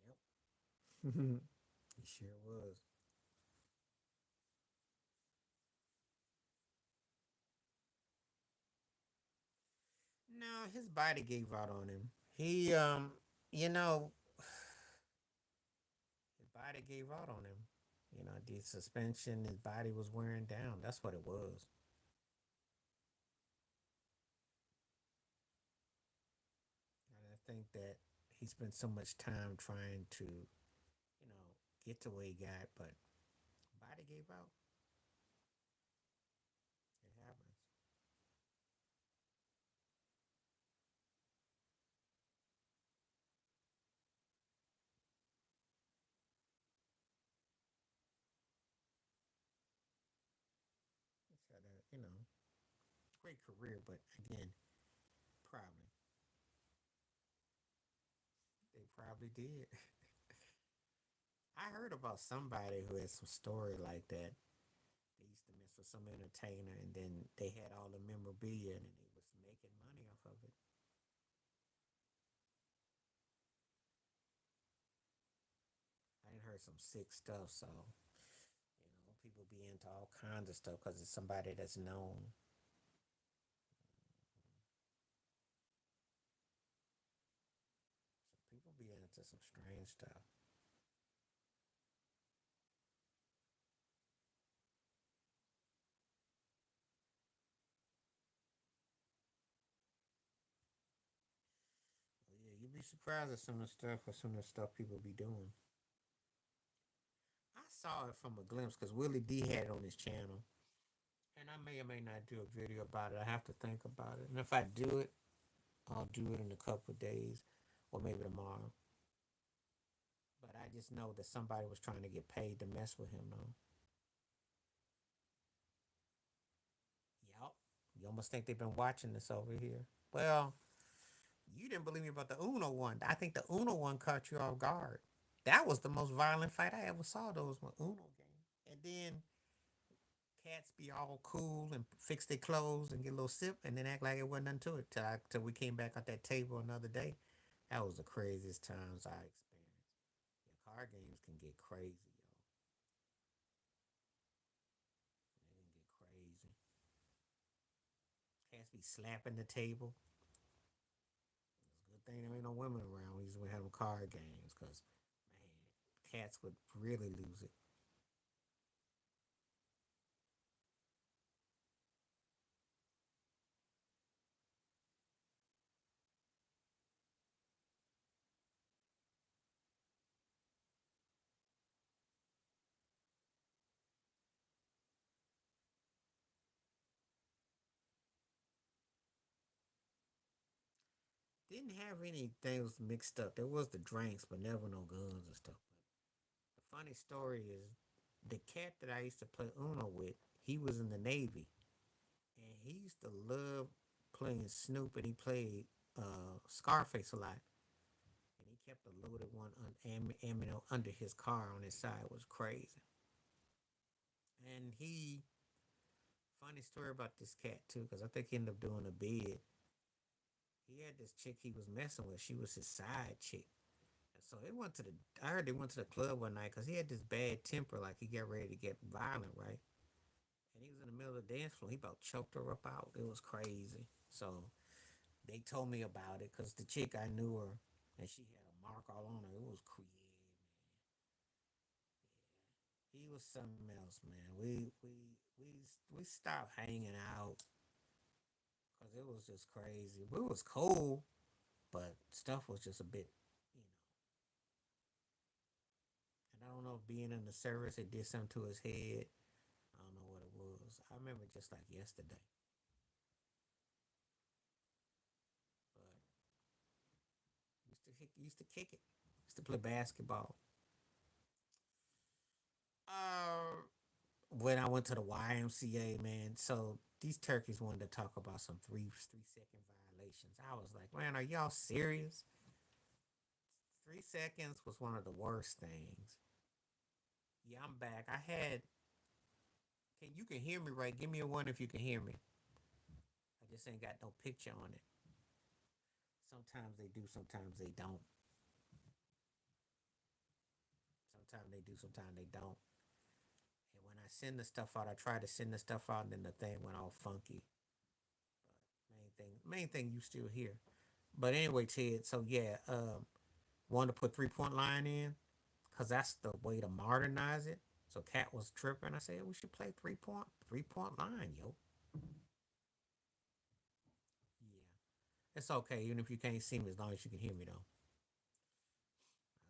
Yep. He sure was. No, his body gave out on him. He, you know, his body gave out on him. The suspension, his body was wearing down. That's what it was. And I think that he spent so much time trying to, get to where he got, but body gave out. It happens. He's had a great career, but again, probably they probably did. I heard about somebody who had some story like that. They used to mess with some entertainer, and then they had all the memorabilia, and they was making money off of it. I heard some sick stuff, so be into all kinds of stuff because it's somebody that's known. So people be into some strange stuff. Well, yeah, you'd be surprised at some of the stuff people be doing. I saw it from a glimpse because Willie D had it on his channel, and I may or may not do a video about it. I have to think about it, and if I do it, I'll do it in a couple of days, or maybe tomorrow. But I just know that somebody was trying to get paid to mess with him, though. Yup. You almost think they've been watching this over here. Well, you didn't believe me about the Uno one. I think the Uno one caught you off guard. That was the most violent fight I ever saw. Those Uno game, and then cats be all cool and fix their clothes and get a little sip, and then act like it wasn't nothing to it till we came back at that table another day. That was the craziest times I experienced. Yeah, card games can get crazy, yo. They can get crazy. Cats be slapping the table. It's a good thing there ain't no women around. We used to have them card games because, man, cats would really lose it. Didn't have any things mixed up. There was the drinks, but never no guns and stuff. But the funny story is the cat that I used to play Uno with, he was in the Navy. And he used to love playing Snoop and he played Scarface a lot. And he kept a loaded one ammo under his car on his side. It was crazy. And funny story about this cat too, because I think he ended up doing a bid. He had this chick he was messing with. She was his side chick. And so they went to the. I heard they went to the club one night because he had this bad temper, like he got ready to get violent, right? And he was in the middle of the dance floor. He about choked her up out. It was crazy. So they told me about it because the chick I knew her, and she had a mark all on her. It was creative. He was something else, man. We stopped hanging out because it was just crazy. But it was cool, but stuff was just a bit, you know. And I don't know if being in the service it did something to his head. I don't know what it was. I remember just like yesterday. But used to kick it. Used to play basketball. When I went to the YMCA, man. So these turkeys wanted to talk about some 3 second violations. I was like, man, are y'all serious? 3 seconds was one of the worst things. Yeah, I'm back. You can hear me right? Give me a one if you can hear me. I just ain't got no picture on it. Sometimes they do, sometimes they don't. Sometimes they do, sometimes they don't. And when I send the stuff out, I try to send the stuff out, and then the thing went all funky. But main thing, you still here. But anyway, Ted. So yeah, wanted to put 3 point line in because that's the way to modernize it. So Cat was tripping. I said we should play 3 point line, yo. Yeah, it's okay. Even if you can't see me, as long as you can hear me though,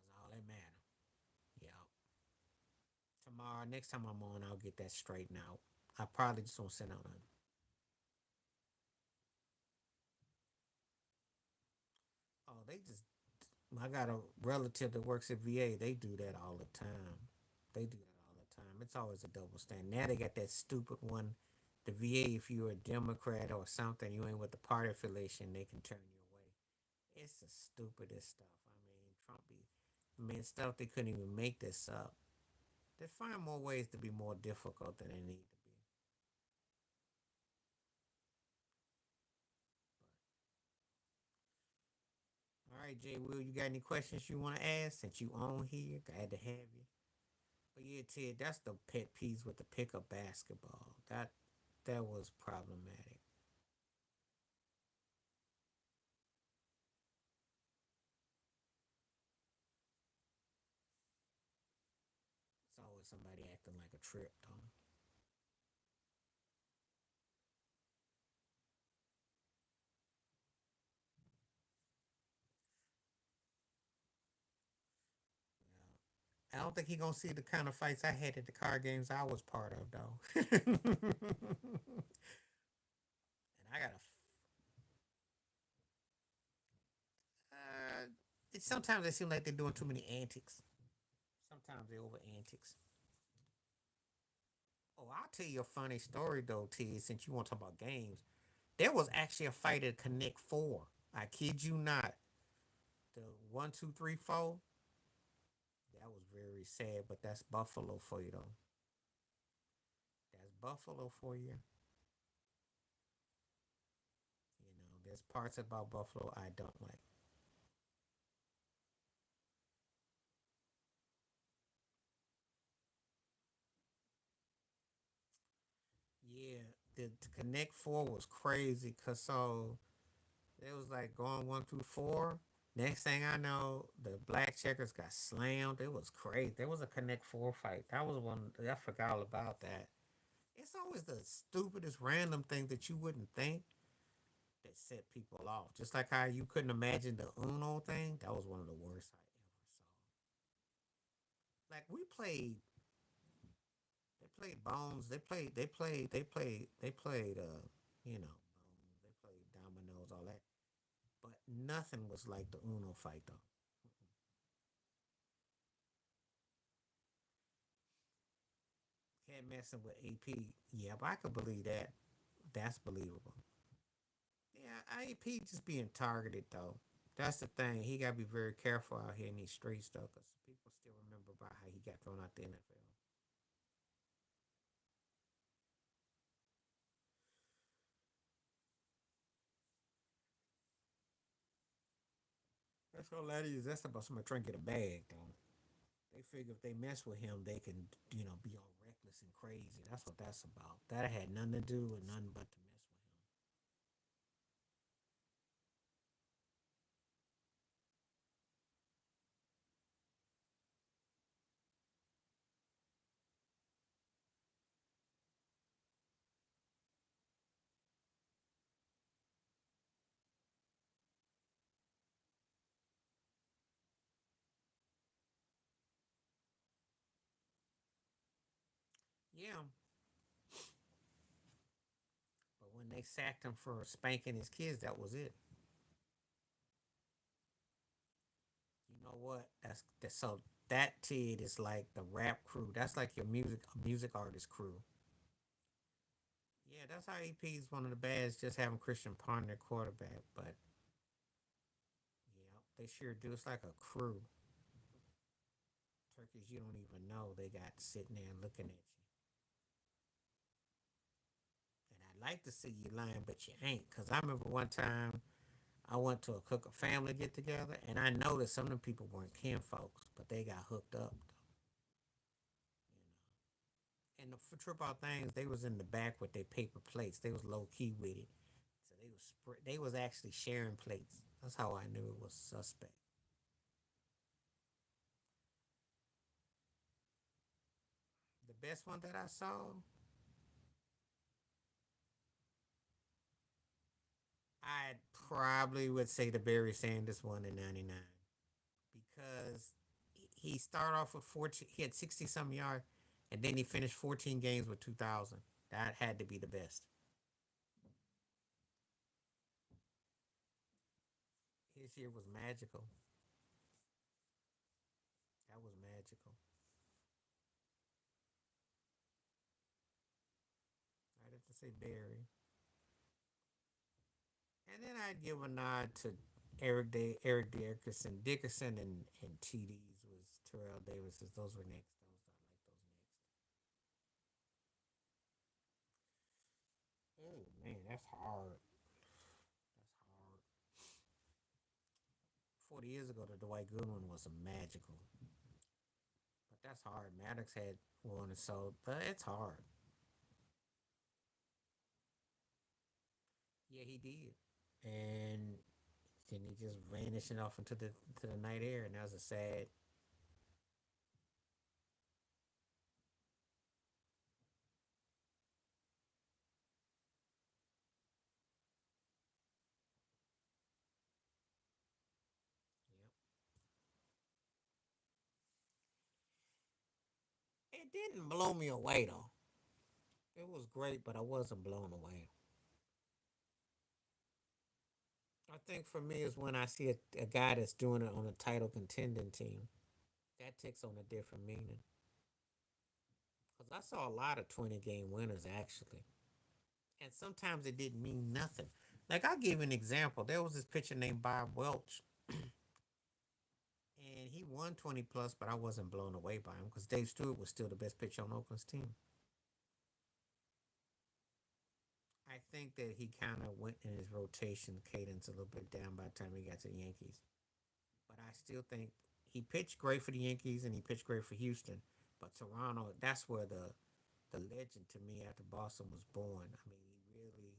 that's all that matters. Yeah. Tomorrow, next time I'm on, I'll get that straightened out. I probably just won't send out none. Oh, they just. I got a relative that works at VA. They do that all the time. They do that all the time. It's always a double standard. Now they got that stupid one. The VA, if you're a Democrat or something, you ain't with the party affiliation, they can turn you away. It's the stupidest stuff. I mean, Trump be, man, stuff they couldn't even make this up. They find more ways to be more difficult than they need to be. All right, Jay Will, you got any questions you want to ask since you on here? Glad to have you. But yeah, Ted, that's the pet peeves with the pickup basketball. That was problematic. It's always somebody acting like a trip, though. I don't think he gonna see the kind of fights I had at the card games I was part of, though. And I got uh, sometimes it seems like they're doing too many antics. Sometimes they over antics. Oh, I'll tell you a funny story though, T. Since you want to talk about games, there was actually a fight at Connect Four. I kid you not. The 1, 2, 3, 4. That was very sad, but that's Buffalo for you though. That's Buffalo for you. You know, there's parts about Buffalo I don't like. Yeah, the Connect Four was crazy because so it was like going 1 through 4. Next thing I know, the black checkers got slammed. It was crazy. There was a Connect Four fight. That was one. I forgot all about that. It's always the stupidest random thing that you wouldn't think that set people off. Just like how you couldn't imagine the Uno thing. That was one of the worst I ever saw. Like we played, they played Bones. They played. You know, Bones. They played Dominoes, all that. But nothing was like the Uno fight though. Can't messing with AP. Yeah, but I could believe that. That's believable. Yeah, AP just being targeted though. That's the thing. He gotta be very careful out here in these streets though, because people still remember about how he got thrown out the NFL. That's all that is. That's about somebody trying to get a bag though. They figure if they mess with him, they can, be all reckless and crazy. That's what that's about. That had nothing to do with nothing but to mess with him. Yeah, but when they sacked him for spanking his kids, that was it. You know what? That's so that Ted is like the rap crew. That's like your music artist crew. Yeah, that's how AP is one of the bads. Just having Christian Ponder quarterback, but yeah, they sure do. It's like a crew. Turkeys you don't even know they got sitting there looking at you. And I'd like to see you lying, but you ain't. Cause I remember one time I went to a cook a family get together, and I noticed some of the people weren't kin folks, but they got hooked up. And the trip out things, they was in the back with their paper plates. They was low key with it, so they was actually sharing plates. That's how I knew it was suspect. The best one that I saw, I probably would say the Barry Sanders one in '99 because he started off with 14. He had 60 some yards, and then he finished 14 games with 2,000. That had to be the best. His year was magical. That was magical. I'd have to say Barry. And then I'd give a nod to Eric Dickerson, and TDs was Terrell Davis. Those were next. Those I like those next. Oh man, that's hard. That's hard. 40 years ago, the Dwight Goodwin was a magical. But That's hard. Maddox had one, so but it's hard. Yeah, he did, and then he just vanishing off into the night air, and that was a sad. Yep. It didn't blow me away though. It was great, but I wasn't blown away. I think for me is when I see a guy that's doing it on a title contending team. That takes on a different meaning. Because I saw a lot of 20-game winners actually. And sometimes it didn't mean nothing. Like I'll give you an example. There was this pitcher named Bob Welch, and he won 20 plus, but I wasn't blown away by him because Dave Stewart was still the best pitcher on Oakland's team. I think that he kind of went in his rotation cadence a little bit down by the time he got to the Yankees. But I still think he pitched great for the Yankees and he pitched great for Houston. But Toronto, that's where the legend to me after Boston was born. I mean, he really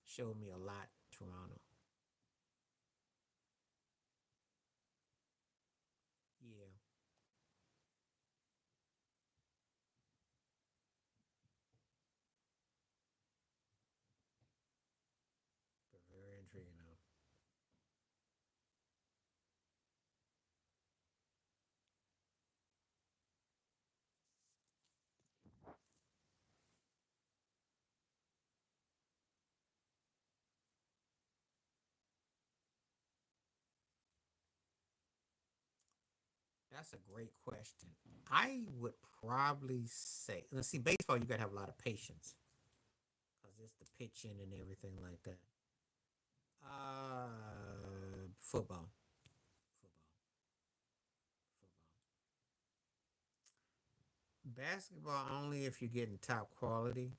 showed me a lot, Toronto. Yeah, but very intriguing though. That's a great question. I would probably say, let's see, baseball, you got to have a lot of patience because it's the pitching and everything like that. Football, football, football. Basketball only if you're getting top quality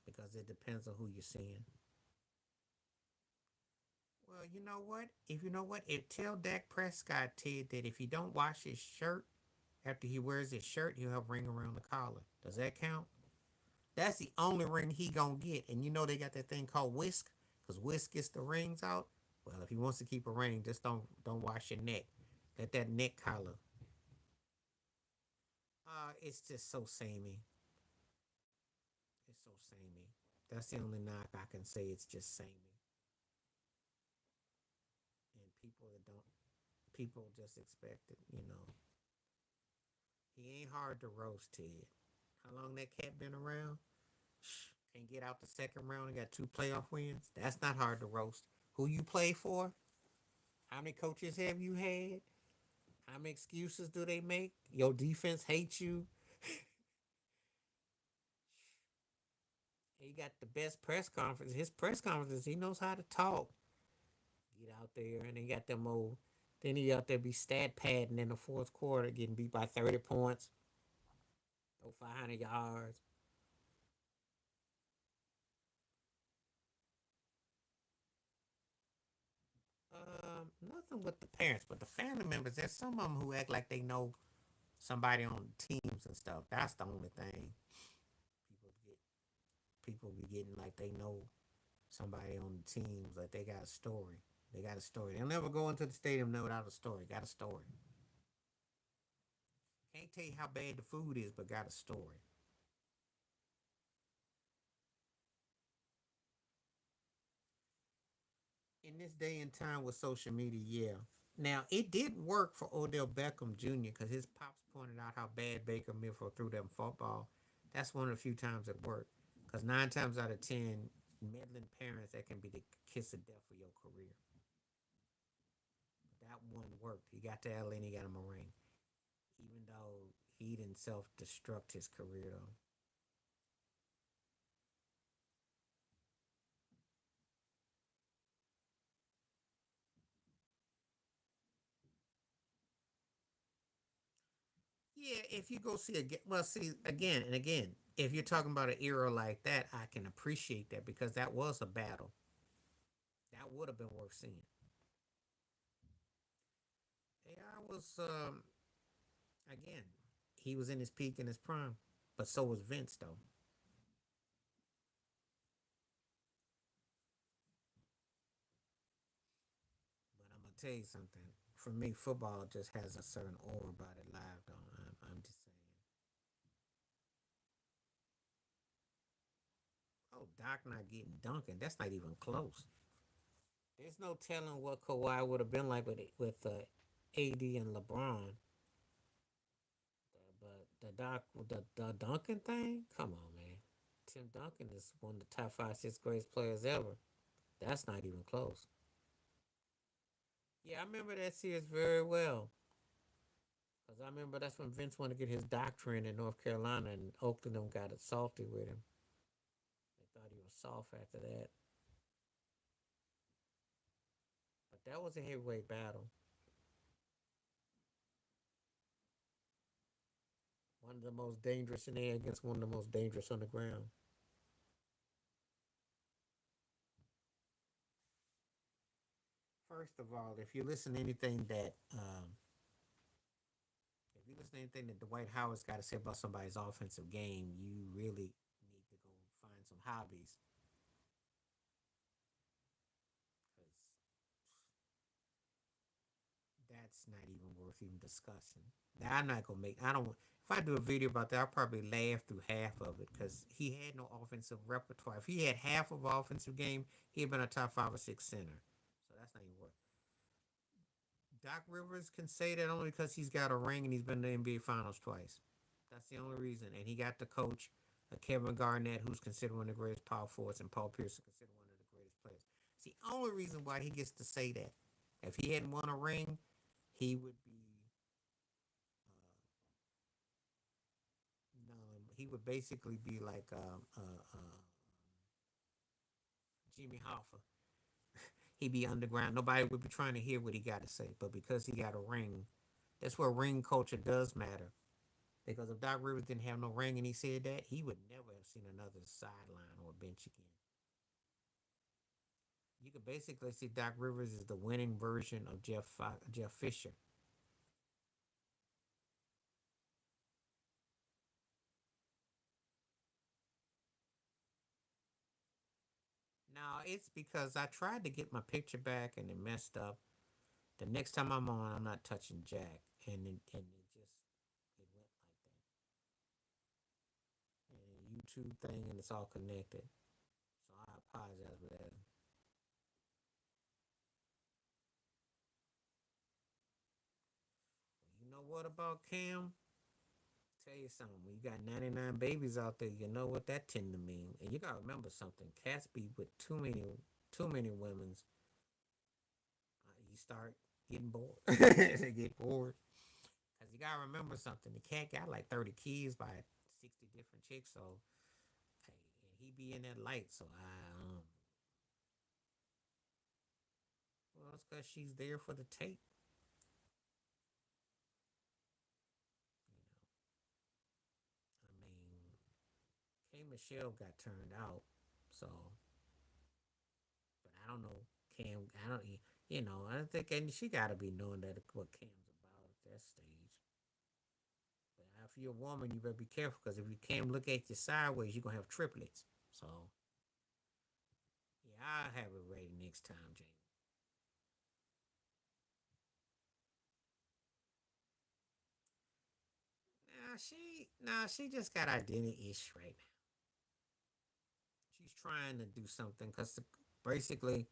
because it depends on who you're seeing. Well, you know what? If you know what, if tell Dak Prescott, Ted, that if he don't wash his shirt after he wears his shirt, he'll have a ring around the collar. Does that count? That's the only ring he gonna get. And you know they got that thing called whisk, because whisk gets the rings out. Well, if he wants to keep a ring, just don't wash your neck. Let that neck collar. It's just so samey. It's so samey. That's the only knock I can say. It's just samey. And people just expect it. He ain't hard to roast, Ted. How long that cat been around? Can't get out the second round and got two playoff wins. That's not hard to roast. Who you play for? How many coaches have you had? How many excuses do they make? Your defense hates you. He got the best press conference. His press conferences, he knows how to talk. Get out there and he got them old. Then he out there be stat padding in the fourth quarter, getting beat by 30 points, throw 500 yards. Nothing with the parents, but the family members. There's some of them who act like they know somebody on teams and stuff. That's the only thing. People get people be getting like they know somebody on the teams, like they got a story. They got a story. They'll never go into the stadium without a story. Got a story. Can't tell you how bad the food is, but got a story. In this day and time with social media, yeah. Now it did work for Odell Beckham Jr. because his pops pointed out how bad Baker Mayfield threw them football. That's one of the few times it worked. Because 9 times out of 10, meddling parents that can be the kiss of death for your career. But that one worked. He got to LA and he got him a ring, even though he didn't self destruct his career though. Yeah, if you go see again, well, see again and again. If you're talking about an era like that, I can appreciate that because that was a battle. That would have been worth seeing. AI was again. he was in his peak in his prime, but so was Vince though. But I'm gonna tell you something. For me, football just has a certain aura about it live though. I'm just saying. Oh, Doc not getting Duncan. That's not even close. There's no telling what Kawhi would have been like with AD and LeBron. But the Duncan thing, come on, man. Tim Duncan is one of the top five, six greatest players ever. That's not even close. Yeah, I remember that series very well. Because I remember that's when Vince wanted to get his doctorate in North Carolina, and Oakland them got it salty with him. They thought he was soft after that. But that was a heavyweight battle. One of the most dangerous in the air against one of the most dangerous on the ground. First of all, if you listen to anything that if you listen to anything that Dwight Howard's got to say about somebody's offensive game, you really need to go find some hobbies because that's not even worth even discussing. Now, I'm not gonna make. I don't. If I do a video about that, I'll probably laugh through half of it because he had no offensive repertoire. If he had half of offensive game, he'd been a top five or six center. So that's not even worth. Doc Rivers can say that only because he's got a ring and he's been to the NBA Finals twice. That's the only reason. And he got the coach, Kevin Garnett, who's considered one of the greatest power forwards, and Paul Pierce, considered one of the greatest players. It's the only reason why he gets to say that. If he hadn't won a ring, he would be. No, he would basically be like Jimmy Hoffa. He'd be underground. Nobody would be trying to hear what he got to say. But because he got a ring, that's where ring culture does matter. Because if Doc Rivers didn't have no ring and he said that, he would never have seen another sideline or bench again. You could basically see Doc Rivers is the winning version of Jeff Fisher. Now it's because I tried to get my picture back and it messed up. The next time I'm on, I'm not touching Jack, and it just it went like that. And a YouTube thing, and it's all connected. So I apologize for that. You know what about Cam? Tell you something. When you got 99 babies out there, you know what that tend to mean. And you gotta remember something. Cats be with too many women's. You start getting bored. They get bored. Cause you gotta remember something. The cat got like 30 kids by 60 different chicks. So hey, and he be in that light. So well, it's cause she's there for the tape. You know, I mean, K Michelle got turned out. So, but I don't know. Cam, I don't. I don't think, and she got to be knowing that what Cam's about at that stage. But if you're a woman, you better be careful because if you Cam look at you sideways, you're gonna have triplets. So yeah, I'll have it ready next time, Jamie. She just got identity issues right now. She's trying to do something because basically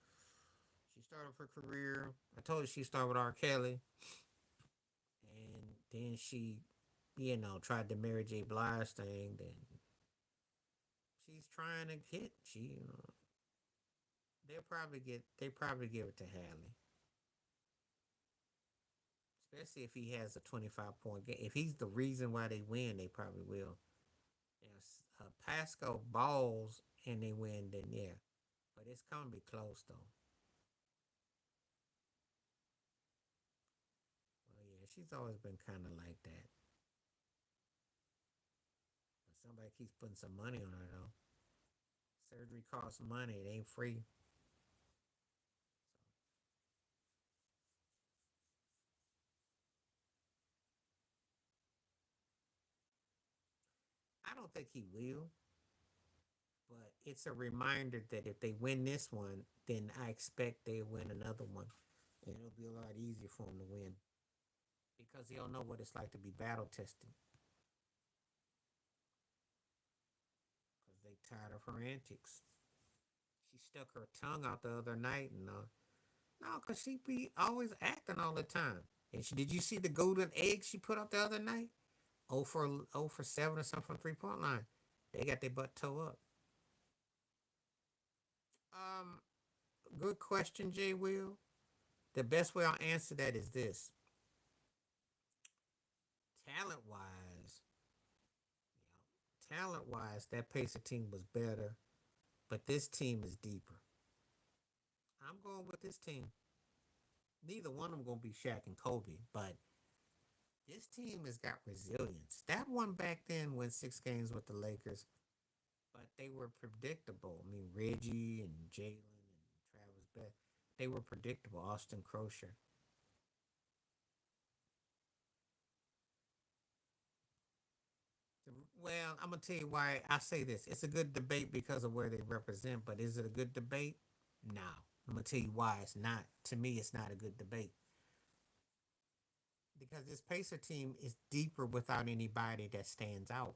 she started her career. I told her she started with R. Kelly, and then she, tried the Mary J. Blige thing. Then she's trying to hit. They probably give it to Hallie, especially if he has a 25-point game. If he's the reason why they win, they probably will. If Pascal balls and they win, then yeah. But it's gonna be close though. Well, yeah, she's always been kind of like that. But somebody keeps putting some money on her though. Surgery costs money; it ain't free. don't think he will, but it's a reminder that if they win this one, then I expect they'll win another one, and it'll be a lot easier for him to win because he'll know what it's like to be battle tested. Because they tired of her antics. She stuck her tongue out the other night, and no, because she be always acting all the time. And did you see the golden egg she put up the other night? Oh for 7 or something from 3 point line. They got their butt toe up. Um, Good question, Jay Will. The best way I'll answer that is this: talent wise, talent wise, that Pacer team was better, but this team is deeper. I'm going with this team. Neither one of them gonna be Shaq and Kobe, but this team has got resilience. That one back then went 6 games with the Lakers, but they were predictable. I mean, Reggie and Jalen and Travis Beck, they were predictable. Austin Crozier. Well, I'm gonna tell you why I say this. It's a good debate because of where they represent, but is it a good debate? No. I'm gonna tell you why it's not. To me, it's not a good debate because this Pacer team is deeper without anybody that stands out.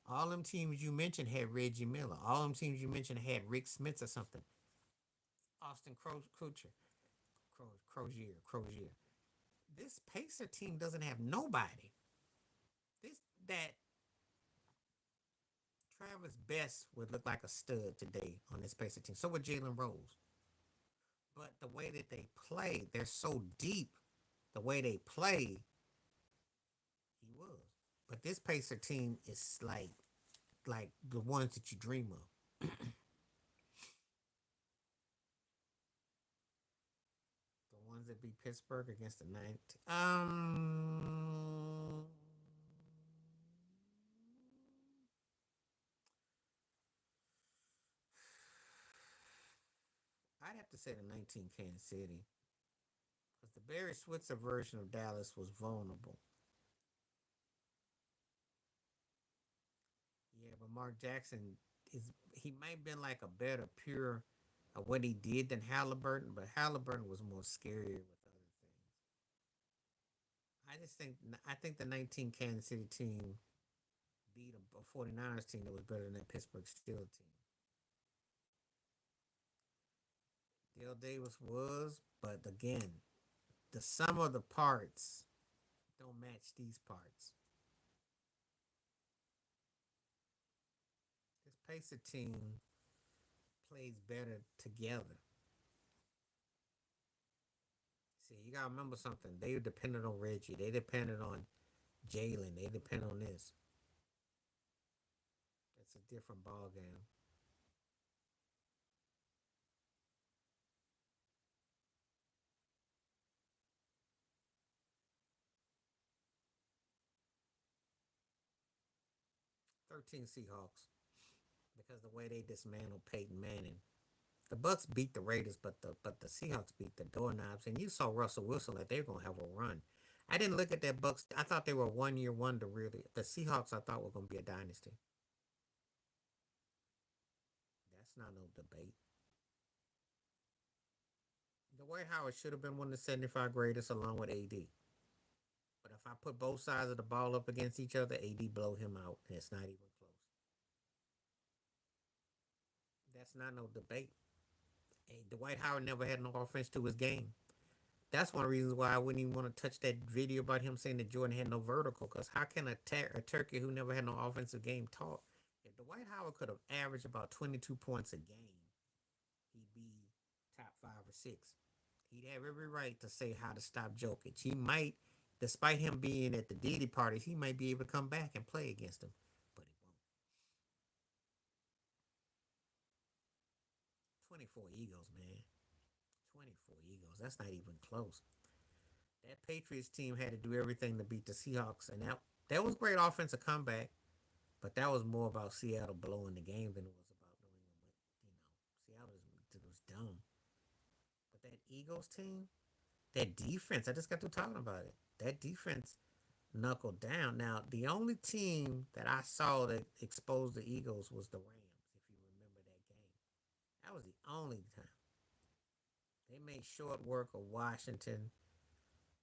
All them teams you mentioned had Reggie Miller. All them teams you mentioned had Rick Smith or something. Austin Crozier, Crozier. This Pacer team doesn't have nobody. This that Travis Best would look like a stud today on this Pacer team. So would Jalen Rose. But the way that they play, they're so deep. The way they play, he was. But this Pacer team is like the ones that you dream of. The ones that beat Pittsburgh against the ninth. I'd have to say the 19 Kansas City because the Barry Switzer version of Dallas was vulnerable. Yeah, but Mark Jackson is he might have been like a better pure of what he did than Halliburton, but Halliburton was more scarier with other things. I think the 19 Kansas City team beat a 49ers team that was better than that Pittsburgh Steelers team. Dale Davis was, but again, the sum of the parts don't match these parts. This Pacer team plays better together. See, you gotta remember something. They depended on Reggie. They depended on Jalen. They depend on this. It's a different ball game. 13 Seahawks because the way they dismantled Peyton Manning. The Bucks beat the Raiders, but the Seahawks beat the doorknobs. And you saw Russell Wilson like they were gonna have a run. I didn't look at that Bucks. I thought they were a 1 year wonder. Really, the Seahawks I thought were gonna be a dynasty. That's not no debate. Dwight Howard should have been one of the 75 greatest along with AD. But if I put both sides of the ball up against each other, AD blow him out, and it's not even close. That's not no debate. Hey, Dwight Howard never had no offense to his game. That's one of the reasons why I wouldn't even want to touch that video about him saying that Jordan had no vertical. Because how can a turkey who never had no offensive game talk? If Dwight Howard could have averaged about 22 points a game, he'd be top 5 or 6. He'd have every right to say how to stop Jokic. He might, despite him being at the Diddy parties, he might be able to come back and play against him, but he won't. 24 egos, man. 24 egos. That's not even close. That Patriots team had to do everything to beat the Seahawks, and that was great offensive comeback, but that was more about Seattle blowing the game than it was about New England. Seattle was dumb. But that Eagles team, that defense, I just got through talking about it. That defense, knuckle down. Now, the only team that I saw that exposed the Eagles was the Rams, if you remember that game. That was the only time. They made short work of Washington.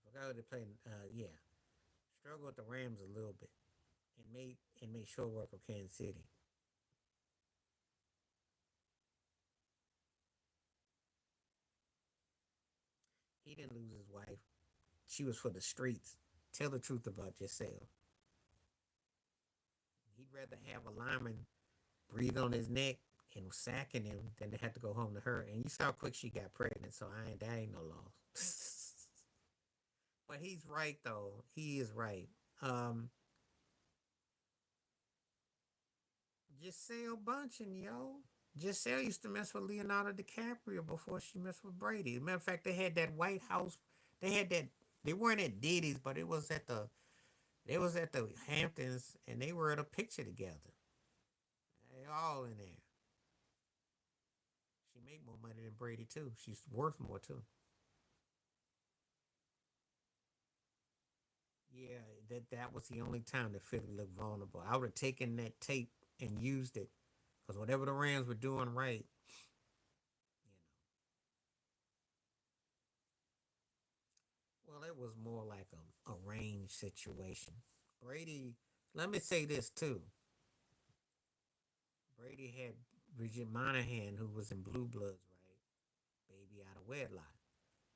I forgot who they played. Yeah, struggled with the Rams a little bit, and made short work of Kansas City. He didn't lose his wife. She was for the streets. Tell the truth about yourself. He'd rather have a lineman breathe on his neck and sacking him than to have to go home to her. And you saw how quick she got pregnant, so that ain't no loss. But he's right though. He is right. Um, Giselle Bundchen, yo. Giselle used to mess with Leonardo DiCaprio before she messed with Brady. As a matter of fact, they had that White House. They had that. They weren't at Diddy's, but it was at the. They was at the Hamptons, and they were at a picture together. They all in there. She made more money than Brady too. She's worth more too. Yeah, that was the only time that Philly looked vulnerable. I would have taken that tape and used it because whatever the Rams were doing right, well, it was more like a range situation. Brady, let me say this too. Brady had Bridget Monahan, who was in Blue Bloods, right? Baby out of wedlock.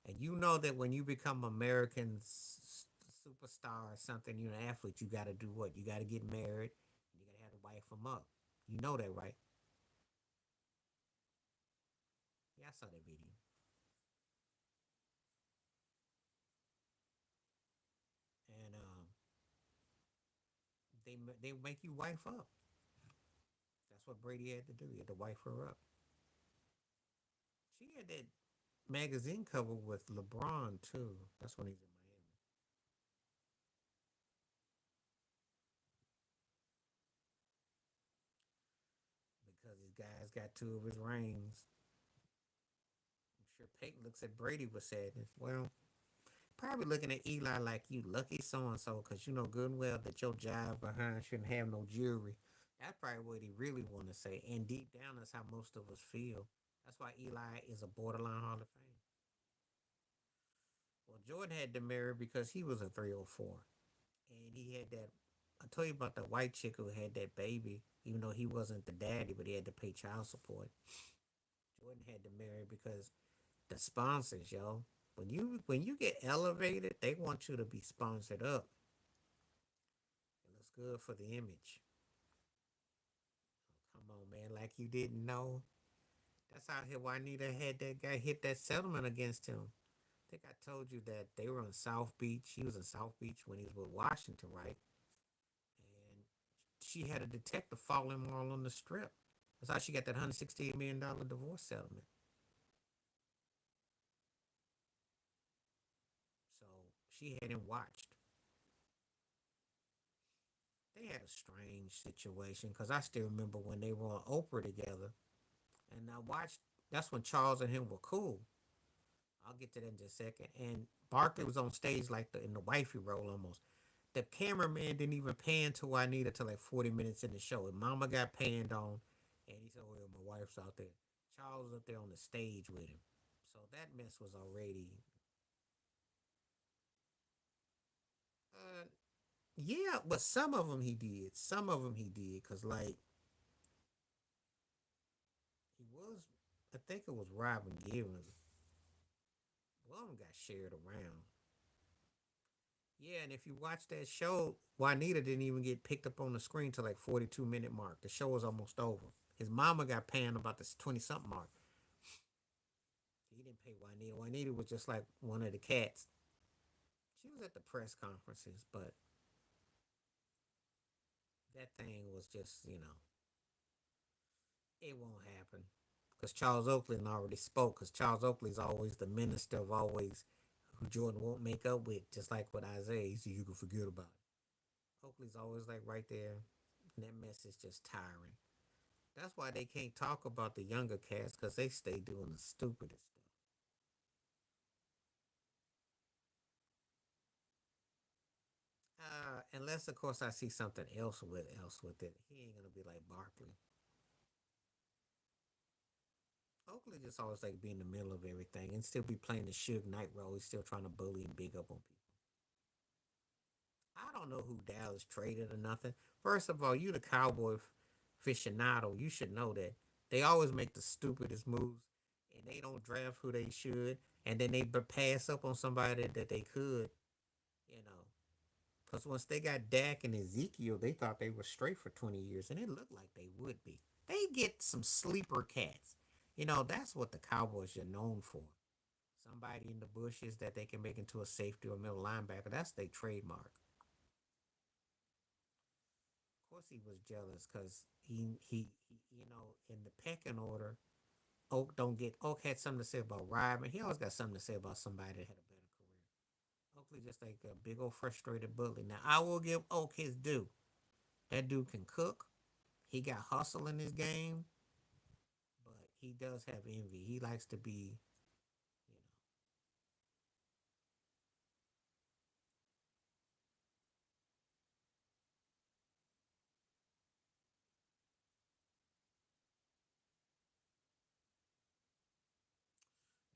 And you know that when you become American superstar or something, you're an athlete, you got to do what? You got to get married. You got to have to wife them up. You know that, right? Yeah, I saw that video. And they make you wife up. That's what Brady had to do. He had to wife her up. She had that magazine cover with LeBron too. That's when he's in Miami. Because his guys got two of his rings. I'm sure Peyton looks at Brady with sadness. Well, probably looking at Eli like you lucky so and so, because you know good and well that your job behind shouldn't have no jewelry. That's probably what he really want to say. And deep down, that's how most of us feel. That's why Eli is a borderline Hall of Fame. Well, Jordan had to marry because he was a 304. And he had that. I told you about the white chick who had that baby, even though he wasn't the daddy, but he had to pay child support. Jordan had to marry because the sponsors, yo. When you get elevated, they want you to be sponsored up. It looks good for the image. Oh, come on, man, like you didn't know. That's how Juanita had that guy hit that settlement against him. I think I told you that they were in South Beach. He was in South Beach when he was with Washington, right? And she had a detective follow him all on the strip. That's how she got that $168 million divorce settlement. So she had him watched. They had a strange situation because I still remember when they were on Oprah together, and I watched. That's when Charles and him were cool. I'll get to that in just a second. And Barkley was on stage like in the wifey role almost. The cameraman didn't even pan to Juanita till like 40 minutes in the show. And Mama got panned on, and he said, "Well, my wife's out there." Charles was up there on the stage with him, so that mess was already. Uh, yeah, but some of them he did. Some of them he did, cause like he was. I think it was Robin Givens. One of them got shared around. Yeah, and if you watch that show, Juanita didn't even get picked up on the screen till like 42-minute mark. The show was almost over. His mama got panned about this 20 something mark. He didn't pay Juanita. Juanita was just like one of the cats. She was at the press conferences, but that thing was just, it won't happen. Because Charles Oakley already spoke, because Charles Oakley's always the minister of always who Jordan won't make up with, just like with Isaiah. He said, you can forget about it. Oakley's always like right there, and that mess is just tiring. That's why they can't talk about the younger cast because they stay doing the stupidest stuff. unless of course I see something else with it. He ain't gonna be like Barkley. Oakley just always like be in the middle of everything and still be playing the Suge Knight role. He's still trying to bully and big up on people. I don't know who Dallas traded or nothing. First of all, you the Cowboy aficionado. You should know that they always make the stupidest moves and they don't draft who they should, and then they pass up on somebody that they could. You know, because once they got Dak and Ezekiel, they thought they were straight for 20 years, and it looked like they would be. They get some sleeper cats. That's what the Cowboys are known for. Somebody in the bushes that they can make into a safety or middle linebacker. That's their trademark. Of course, he was jealous because he, in the pecking order, Oak had something to say about Ryde, but he always got something to say about somebody that had a better career. Oakley just like a big old frustrated bully. Now I will give Oak his due. That dude can cook. He got hustle in his game, but he does have envy. He likes to be, you know,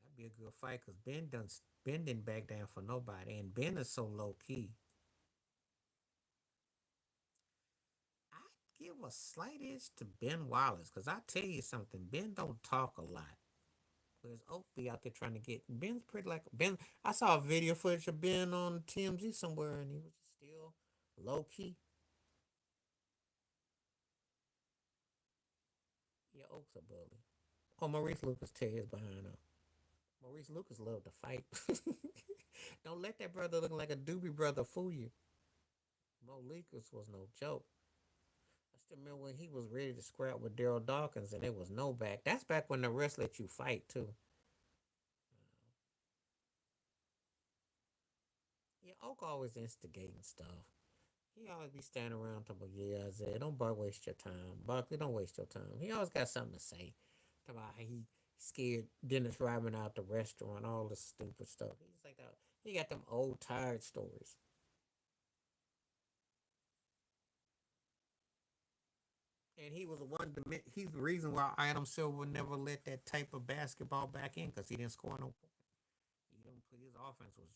that'd be a good fight because Ben didn't back down for nobody, and Ben is so low key. I give a slight edge to Ben Wallace because I tell you something, Ben don't talk a lot. Whereas Oak be out there trying to get Ben's pretty like Ben. I saw a video footage of Ben on TMZ somewhere, and he was still low key. Yeah, Oak's a bully. Oh, Maurice Lucas tear his behind up. Maurice Lucas loved to fight. Don't let that brother look like a doobie brother fool you. Mo Lucas was no joke. I still remember when he was ready to scrap with Daryl Dawkins, and there was no back. That's back when the rest let you fight too. Yeah, Oak always instigating stuff. He always be standing around talking about, yeah, Isaiah, don't waste your time. Barkley, don't waste your time. He always got something to say. Talk about how he scared Dennis Rodman out the restaurant, all this stupid stuff. He's like that. He got them old tired stories. And he was the one. He's the reason why Adam Silver never let that type of basketball back in because he didn't score no points. He didn't put his offense was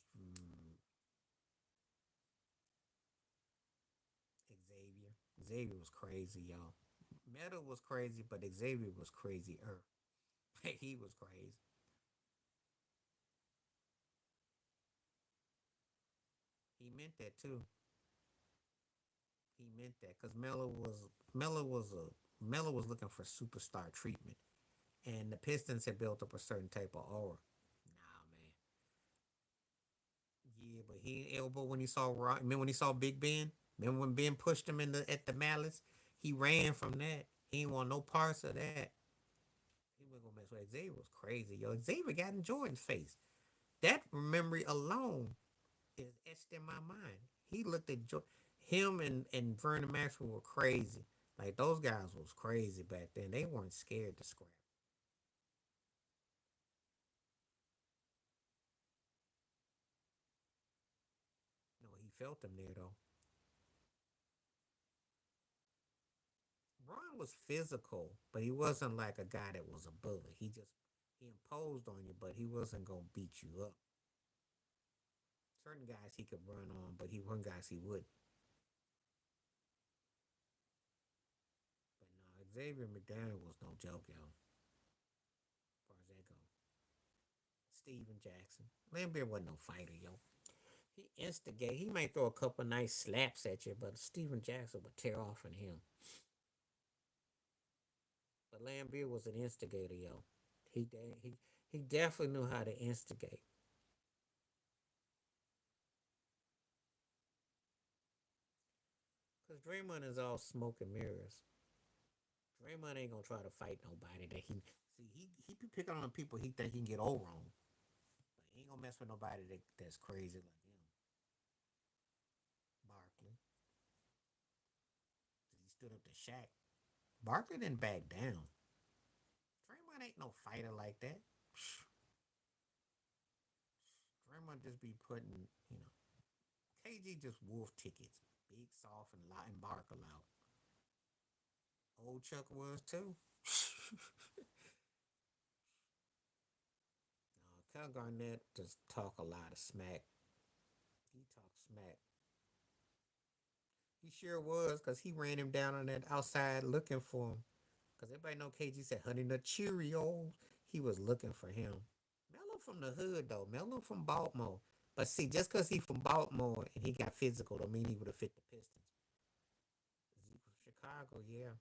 Xavier. Xavier was crazy, y'all. Meta was crazy, but Xavier was crazier. He was crazy. He meant that too. He meant that because Melo was looking for superstar treatment, and the Pistons had built up a certain type of aura. Nah, man. Yeah, but he elbowed when he saw Rock. Remember when he saw Big Ben? Remember when Ben pushed him in the at the malice? He ran from that. He didn't want no parts of that. He wasn't gonna mess with Xavier. Was crazy, yo. Xavier got in Jordan's face. That memory alone is etched in my mind. He looked at him and Vernon Maxwell were crazy. Like those guys was crazy back then. They weren't scared to scrap. No, he felt them there though. Ron was physical, but he wasn't like a guy that was a bully. He imposed on you, but he wasn't gonna beat you up. Certain guys he could run on, but he one guys he would. But no, Xavier McDaniel was no joke, yo. As far as that go, Steven Jackson, Lambert wasn't no fighter, yo. He instigate. He might throw a couple nice slaps at you, but Steven Jackson would tear off in him. But Lambert was an instigator, yo. He he he definitely knew how to instigate. Cause Draymond is all smoke and mirrors. Draymond ain't gonna try to fight nobody that he see. He be picking on the people he think he can get over on. But he ain't gonna mess with nobody that's crazy like him. Barkley, he stood up to Shaq. Barkley didn't back down. Draymond ain't no fighter like that. Draymond just be putting, KG just wolf tickets. Big, soft, and light and bark a lot. Old Chuck was too. Cal Garnett just talk a lot of smack. He talked smack. He sure was, cause he ran him down on that outside looking for him. Cause everybody know KG said Honey Nut Cheerios. He was looking for him. Melo from the hood though. Melo from Baltimore. But see, just cause he from Baltimore and he got physical, don't mean he would have fit the Pistons. He from Chicago, yeah.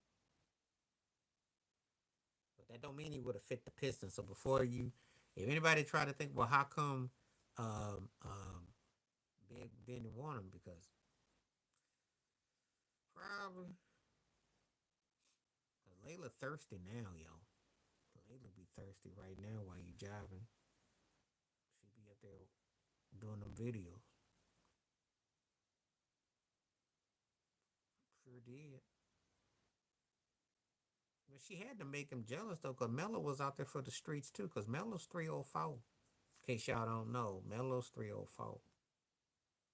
But that don't mean he would have fit the Pistons. So before you, if anybody try to think, well, how come um, um, Ben didn't want him? Because probably because Layla thirsty now, yo. Layla be thirsty right now while you driving. She be up there doing them videos. Sure did. But she had to make him jealous though, cause Melo was out there for the streets too. Cause Melo's 304. In case y'all don't know, Melo's 304.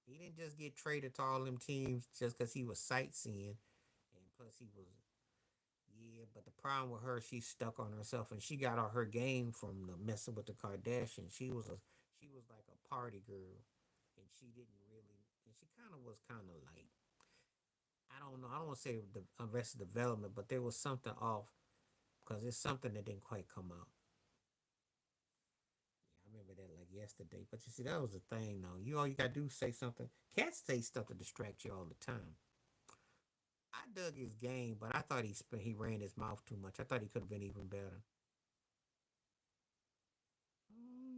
He didn't just get traded to all them teams just cause he was sightseeing, and plus he was yeah. But the problem with her, she's stuck on herself, and she got all her game from the messing with the Kardashians. She was like a party girl, and she didn't really, and she kind of was kind of like I don't know. I don't want to say the Arrested Development, but there was something off because it's something that didn't quite come out. Yeah, I remember that like yesterday. But you see, that was the thing, though. You all you gotta do is say something. Cats say stuff to distract you all the time. I dug his game, but I thought he ran his mouth too much. I thought he could have been even better.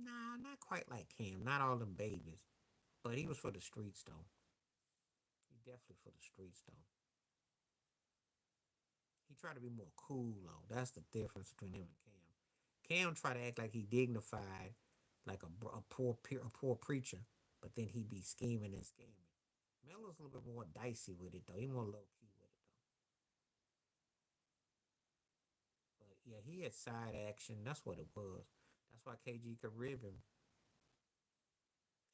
Nah, not quite like Cam. Not all them babies, but he was for the streets though. He definitely for the streets though. He tried to be more cool though. That's the difference between him and Cam. Cam tried to act like he dignified, like a poor preacher, but then he be scheming and scamming. Melo's a little bit more dicey with it though. He more low key with it though. But yeah, he had side action. That's what it was. That's why KG could rib him,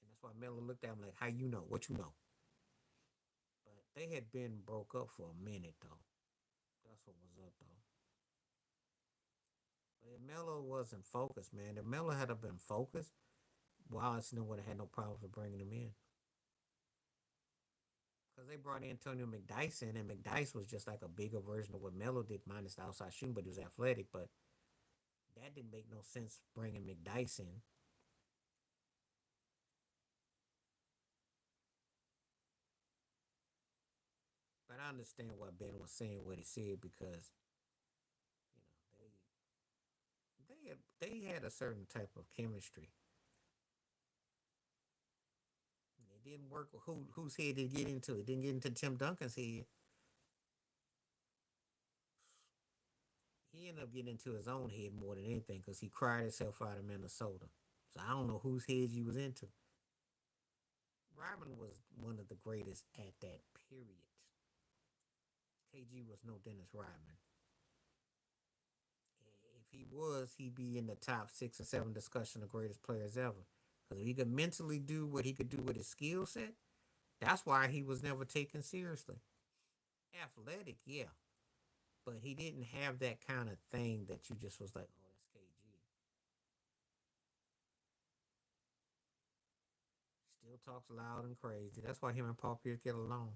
and that's why Melo looked at him like, "How you know? What you know?" But they had been broke up for a minute though. That's what was up though. But if Melo wasn't focused, man, if Melo had been focused, Wallace would have had no problems with bringing him in. Because they brought Antonio McDyess in, and McDyess was just like a bigger version of what Melo did, minus the outside shooting, but he was athletic. But that didn't make no sense bringing McDyess in. But I understand what Ben was saying, what he said, because you know they had a certain type of chemistry. It didn't work. Whose head did it get into? It didn't get into Tim Duncan's head. He ended up getting into his own head more than anything because he cried himself out of Minnesota. So I don't know whose head he was into. Ryman was one of the greatest at that period. KG was no Dennis Rodman. If he was, he'd be in the top 6 or 7 discussion of greatest players ever. Because if he could mentally do what he could do with his skill set, that's why he was never taken seriously. Athletic, yeah, but he didn't have that kind of thing that you just was like, oh, that's KG. Still talks loud and crazy. That's why him and Paul Pierce get along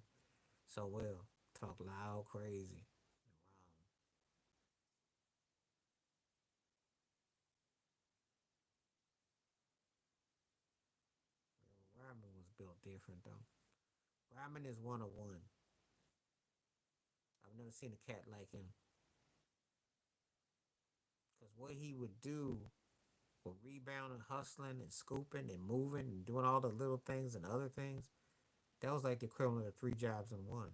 so well. Talk loud, crazy. Ryman was built different though. Ryman is 101. I've never seen a cat like him. Because what he would do with rebounding, hustling, and scooping, and moving, and doing all the little things and other things, that was like the equivalent of 3 jobs in one.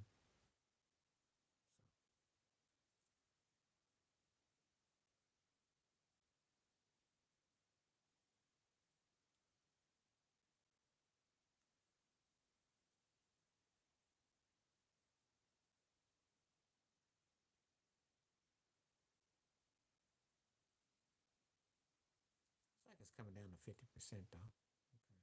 It's like it's coming down to 50% though. Okay.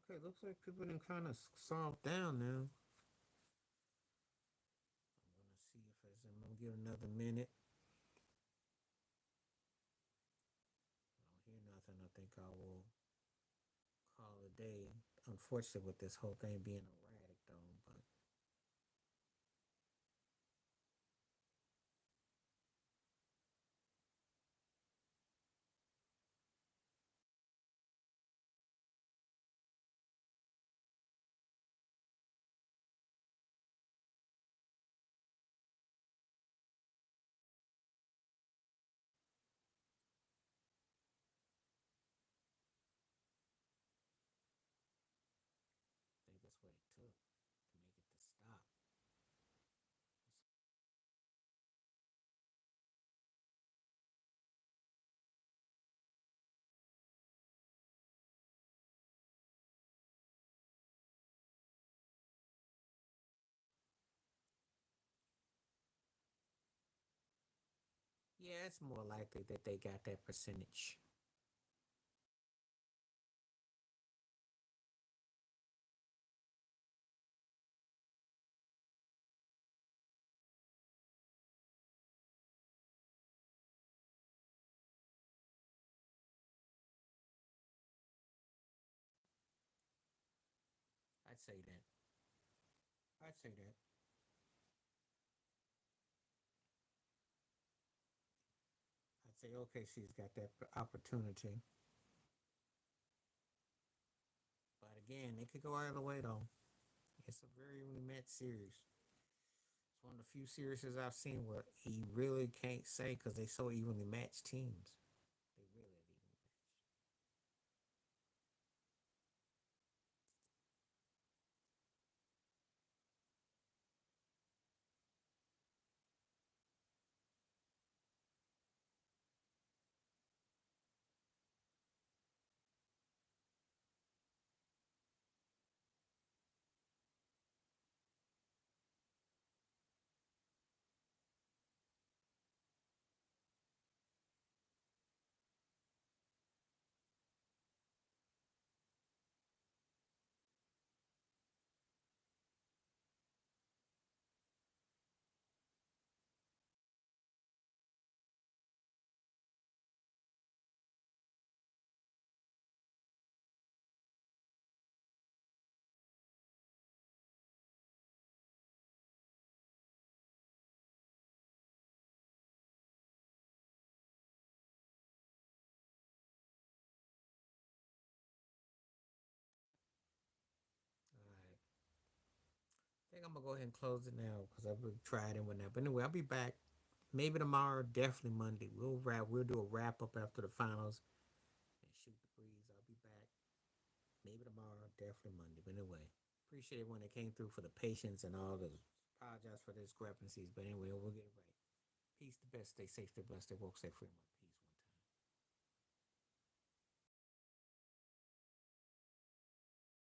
Okay, looks like people didn't kind of solve down now. I'm gonna see if there's. I'm gonna give it another minute. I don't hear nothing. I think I will call it a day. Unfortunate with this whole thing being erratic though, but I think that's what it took to make it to stop. Yeah, it's more likely that they got that percentage. I'd say that. I'd say that. I'd say OKC's got that opportunity. But again, it could go either way though. It's a very evenly matched series. It's one of the few series I've seen where he really can't say because they so evenly matched teams. They really have evenly matched. All right. I think I'm gonna go ahead and close it now because I've tried and whatnot. But anyway, I'll be back. Maybe tomorrow, definitely Monday. We'll do a wrap up after the finals and shoot the breeze. I'll be back. Maybe tomorrow, definitely Monday. But anyway, appreciate everyone that came through for the patience and all the apologize for the discrepancies. But anyway, we'll get it right. Peace, the best. Stay safe, stay blessed, stay woke, stay free.